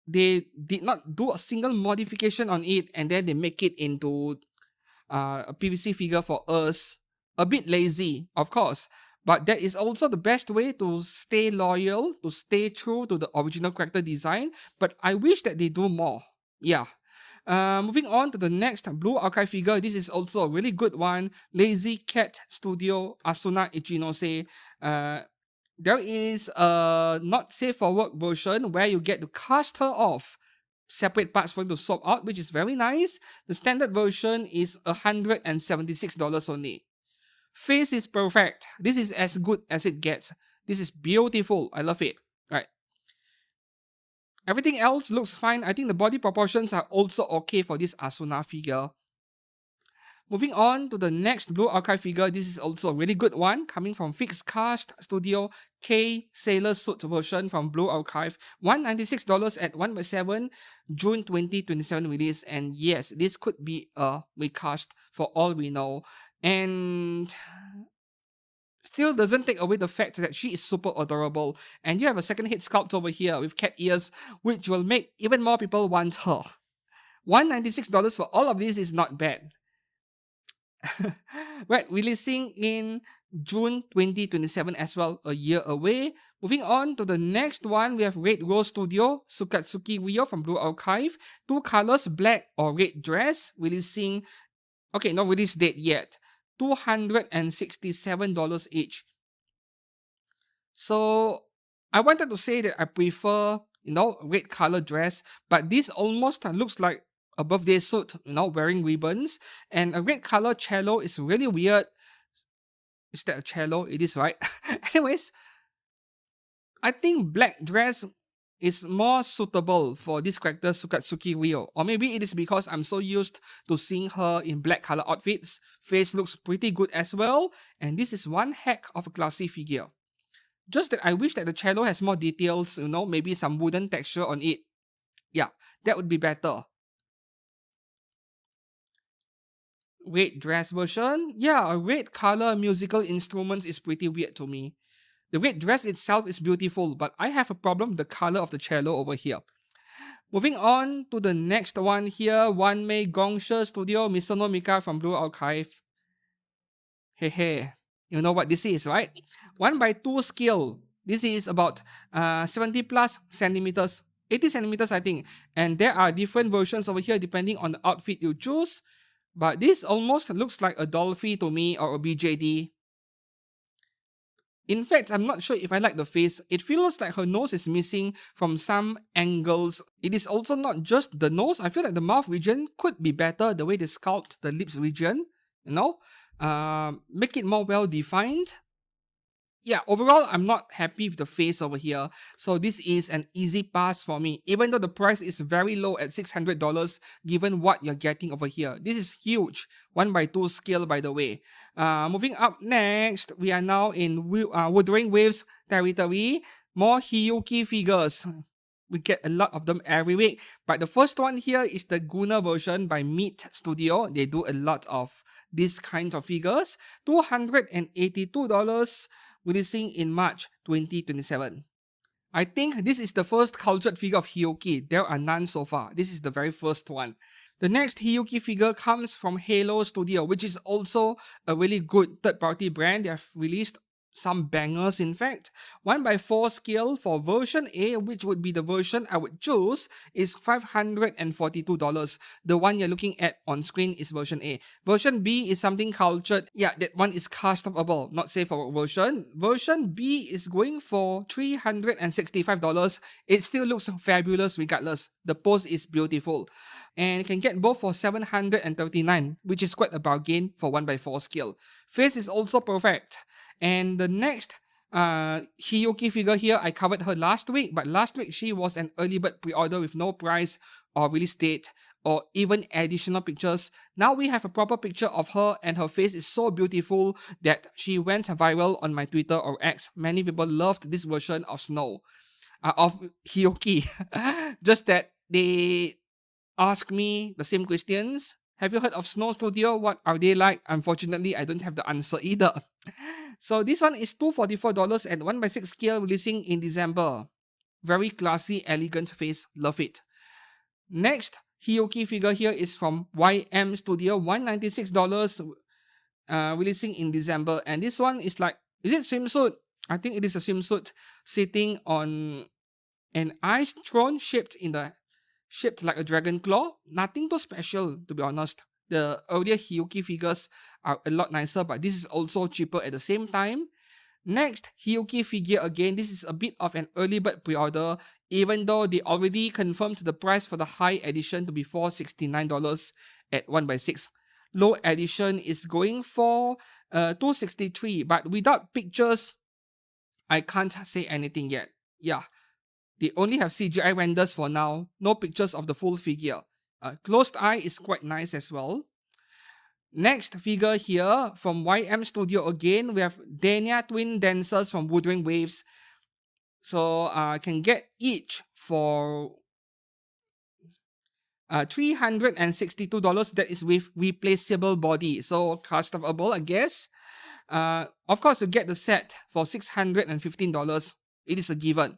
they did not do a single modification on it, and then they make it into a PVC figure for us. A bit lazy, of course, but that is also the best way to stay loyal, to stay true to the original character design. But I wish that they do more. Yeah. Moving on to the next Blue Archive figure. This is also a really good one. Lazy Cat Studio Asuna Ichinose. There is a not safe for work version where you get to cast her off. Separate parts for you to swap out, which is very nice. The standard version is $176 only. Face is perfect. This is as good as it gets. This is beautiful. I love it. Right. Everything else looks fine. I think the body proportions are also okay for this Asuna figure. Moving on to the next Blue Archive figure. This is also a really good one, coming from Fixed Cast Studio K Sailor Suit version from Blue Archive. $196 at 1/7, June 2027 release. And yes, this could be a recast for all we know. And still doesn't take away the fact that she is super adorable. And you have a second head sculpt over here with cat ears, which will make even more people want her. $196 for all of this is not bad. Right, releasing in June 2027 as well, a year away. Moving on to the next one, we have Red Rose Studio, Sukatsuki Ryo from Blue Archive. Two colors, black or red dress, releasing, okay, no release date yet. $267 each. So I wanted to say that I prefer, red color dress, but this almost looks like a birthday suit, wearing ribbons. And a red color cello is really weird. Is that a cello? It is, right? Anyways, I think black dress is more suitable for this character Sukatsuki Ryo. Or maybe it is because I'm so used to seeing her in black color outfits. Face looks pretty good as well. And this is one heck of a classy figure. Just that I wish that the cello has more details, maybe some wooden texture on it. Yeah, that would be better. Red dress version? Yeah, a red color musical instruments is pretty weird to me. The red dress itself is beautiful, but I have a problem with the color of the cello over here. Moving on to the next one here, One Mei Gongsha Studio, Misono Mika from Blue Archive. Hey hey, you know what this is, right? 1x2 scale. This is about 70 plus centimeters, 80 centimeters I think. And there are different versions over here depending on the outfit you choose. But this almost looks like a Dolphy to me or a BJD. In fact, I'm not sure if I like the face. It feels like her nose is missing from some angles. It is also not just the nose. I feel like the mouth region could be better, the way they sculpt the lips region, make it more well defined. Yeah, overall, I'm not happy with the face over here. So this is an easy pass for me, even though the price is very low at $600 given what you're getting over here. This is huge. 1x2 scale, by the way. Moving up next, we are now in Wuthering Waves territory. More Hiyuki figures. We get a lot of them every week. But the first one here is the Guna version by Meat Studio. They do a lot of these kinds of figures. $282, releasing in March 2027. I think this is the first cultured figure of Hiyuki. There are none so far. This is the very first one. The next Hiyuki figure comes from Halo Studio, which is also a really good third-party brand. They have released some bangers, in fact. 1x4 scale for version A, which would be the version I would choose, is $542. The one you're looking at on screen is version A. Version B is something cultured. Yeah, that one is customable, not safe for version. Version B is going for $365. It still looks fabulous regardless. The pose is beautiful. And you can get both for $739, which is quite a bargain for 1x4 scale. Face is also perfect. And the next Hiyuki figure here, I covered her last week, but last week she was an early bird pre-order with no price or release date or even additional pictures. Now we have a proper picture of her, and her face is so beautiful that she went viral on my Twitter or X. Many people loved this version of of Hiyuki. Just that they ask me the same questions. Have you heard of Snow Studio? What are they like? Unfortunately, I don't have the answer either. So this one is $244 at 1x6 scale, releasing in December. Very classy, elegant face. Love it. Next Hiyuki figure here is from YM Studio, $196, releasing in December. And this one is like, is it swimsuit? I think it is a swimsuit sitting on an ice throne shaped like a dragon claw. Nothing too special, to be honest. The earlier Hiyuki figures are a lot nicer, but this is also cheaper at the same time. Next, Hiyuki figure again. This is a bit of an early bird pre-order, even though they already confirmed the price for the high edition to be $469 at 1x6. Low edition is going for $263, but without pictures, I can't say anything yet. Yeah, they only have CGI renders for now, no pictures of the full figure. Closed eye is quite nice as well. Next figure here from YM Studio again, we have Dania Twin Dancers from Wuthering Waves. So I can get each for $362. That is with replaceable body, so customable, I guess. Of course, you get the set for $615. It is a given.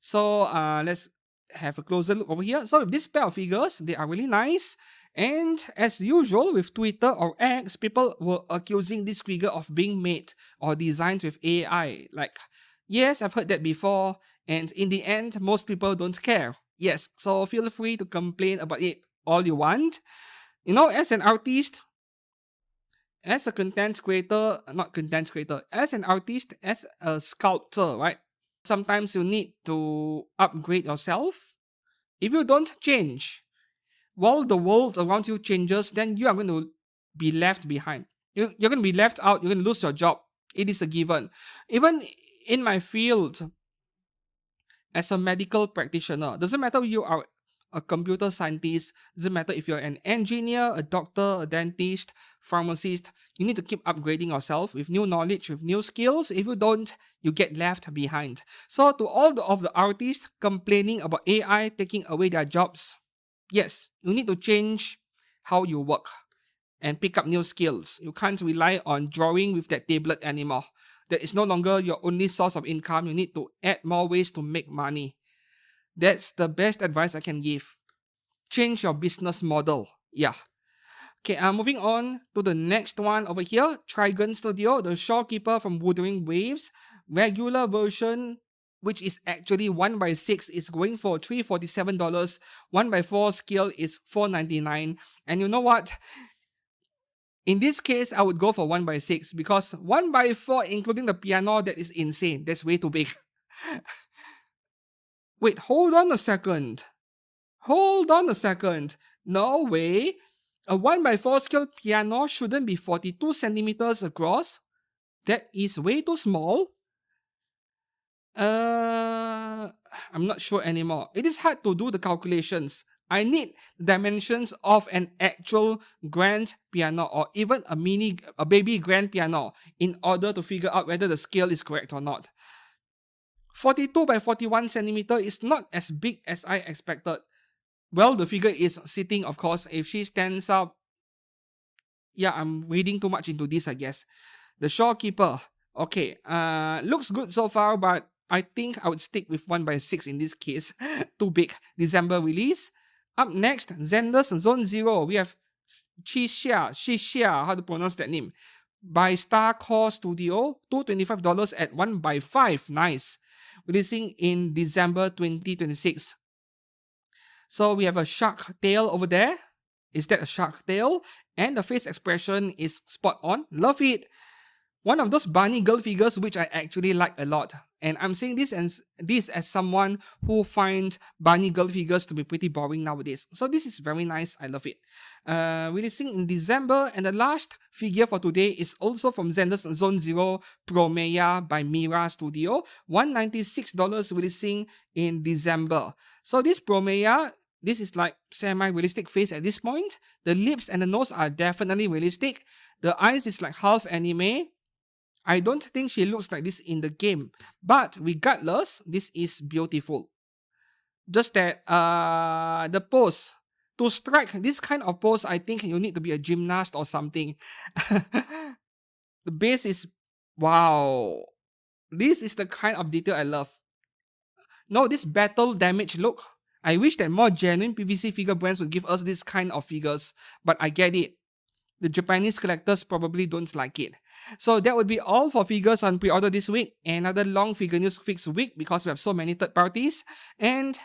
So let's have a closer look over here. So with this pair of figures, they are really nice. And as usual with Twitter or X, people were accusing this figure of being made or designed with AI. Like, yes, I've heard that before. And in the end, most people don't care. Yes, so feel free to complain about it all you want. You know, as an artist, as a content creator, not content creator, as an artist, as a sculptor, right? Sometimes you need to upgrade yourself. If you don't change, while the world around you changes, then you are going to be left behind. You're going to be left out. You're going to lose your job. It is a given. Even in my field, as a medical practitioner, doesn't matter if you are a computer scientist, doesn't matter if you're an engineer, a doctor, a dentist, pharmacist, you need to keep upgrading yourself with new knowledge, with new skills. If you don't, you get left behind. So to all of the artists complaining about AI taking away their jobs, yes, you need to change how you work and pick up new skills. You can't rely on drawing with that tablet anymore. That is no longer your only source of income. You need to add more ways to make money. That's the best advice I can give. Change your business model. Yeah. Okay, moving on to the next one over here. Trigon Studio, the Shopkeeper from Wuthering Waves. Regular version, which is actually 1x6, is going for $347. 1x4 scale is $499. And you know what? In this case, I would go for 1x6 because 1x4, including the piano, that is insane. That's way too big. Wait, hold on a second. Hold on a second. No way. A 1x4 scale piano shouldn't be 42 centimeters across. That is way too small. I'm not sure anymore. It is hard to do the calculations. I need dimensions of an actual grand piano or even a baby grand piano in order to figure out whether the scale is correct or not. 42 by 41 centimeter is not as big as I expected. Well, the figure is sitting, of course. If she stands up, yeah, I'm reading too much into this, I guess. The Shopkeeper. Okay, looks good so far, but I think I would stick with 1x6 in this case. Too big. December release. Up next, Zenless Zone Zero. We have Shishia, how to pronounce that name, by Starcore Studio. $225 at 1x5. Nice. Releasing in December 2026. So we have a shark tail over there. Is that a shark tail? And the face expression is spot on. Love it. One of those bunny girl figures which I actually like a lot. And I'm saying this as someone who finds bunny girl figures to be pretty boring nowadays. So this is very nice. I love it. Releasing in December. And the last figure for today is also from Zenless Zone Zero, Promeya by Mira Studio. $196 releasing in December. So this Promeya, this is like semi-realistic face at this point. The lips and the nose are definitely realistic. The eyes is like half anime. I don't think she looks like this in the game. But regardless, this is beautiful. Just that the pose. To strike this kind of pose, I think you need to be a gymnast or something. The base is... Wow. This is the kind of detail I love. No, this battle damage look. I wish that more genuine PVC figure brands would give us this kind of figures. But I get it. The Japanese collectors probably don't like it. So that would be all for figures on pre-order this week. Another long figure news fix week because we have so many third parties. And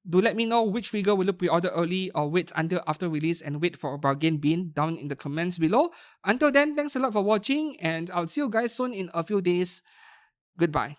do let me know which figure will you pre-order early or wait until after release and wait for a bargain bin down in the comments below. Until then, thanks a lot for watching and I'll see you guys soon in a few days. Goodbye.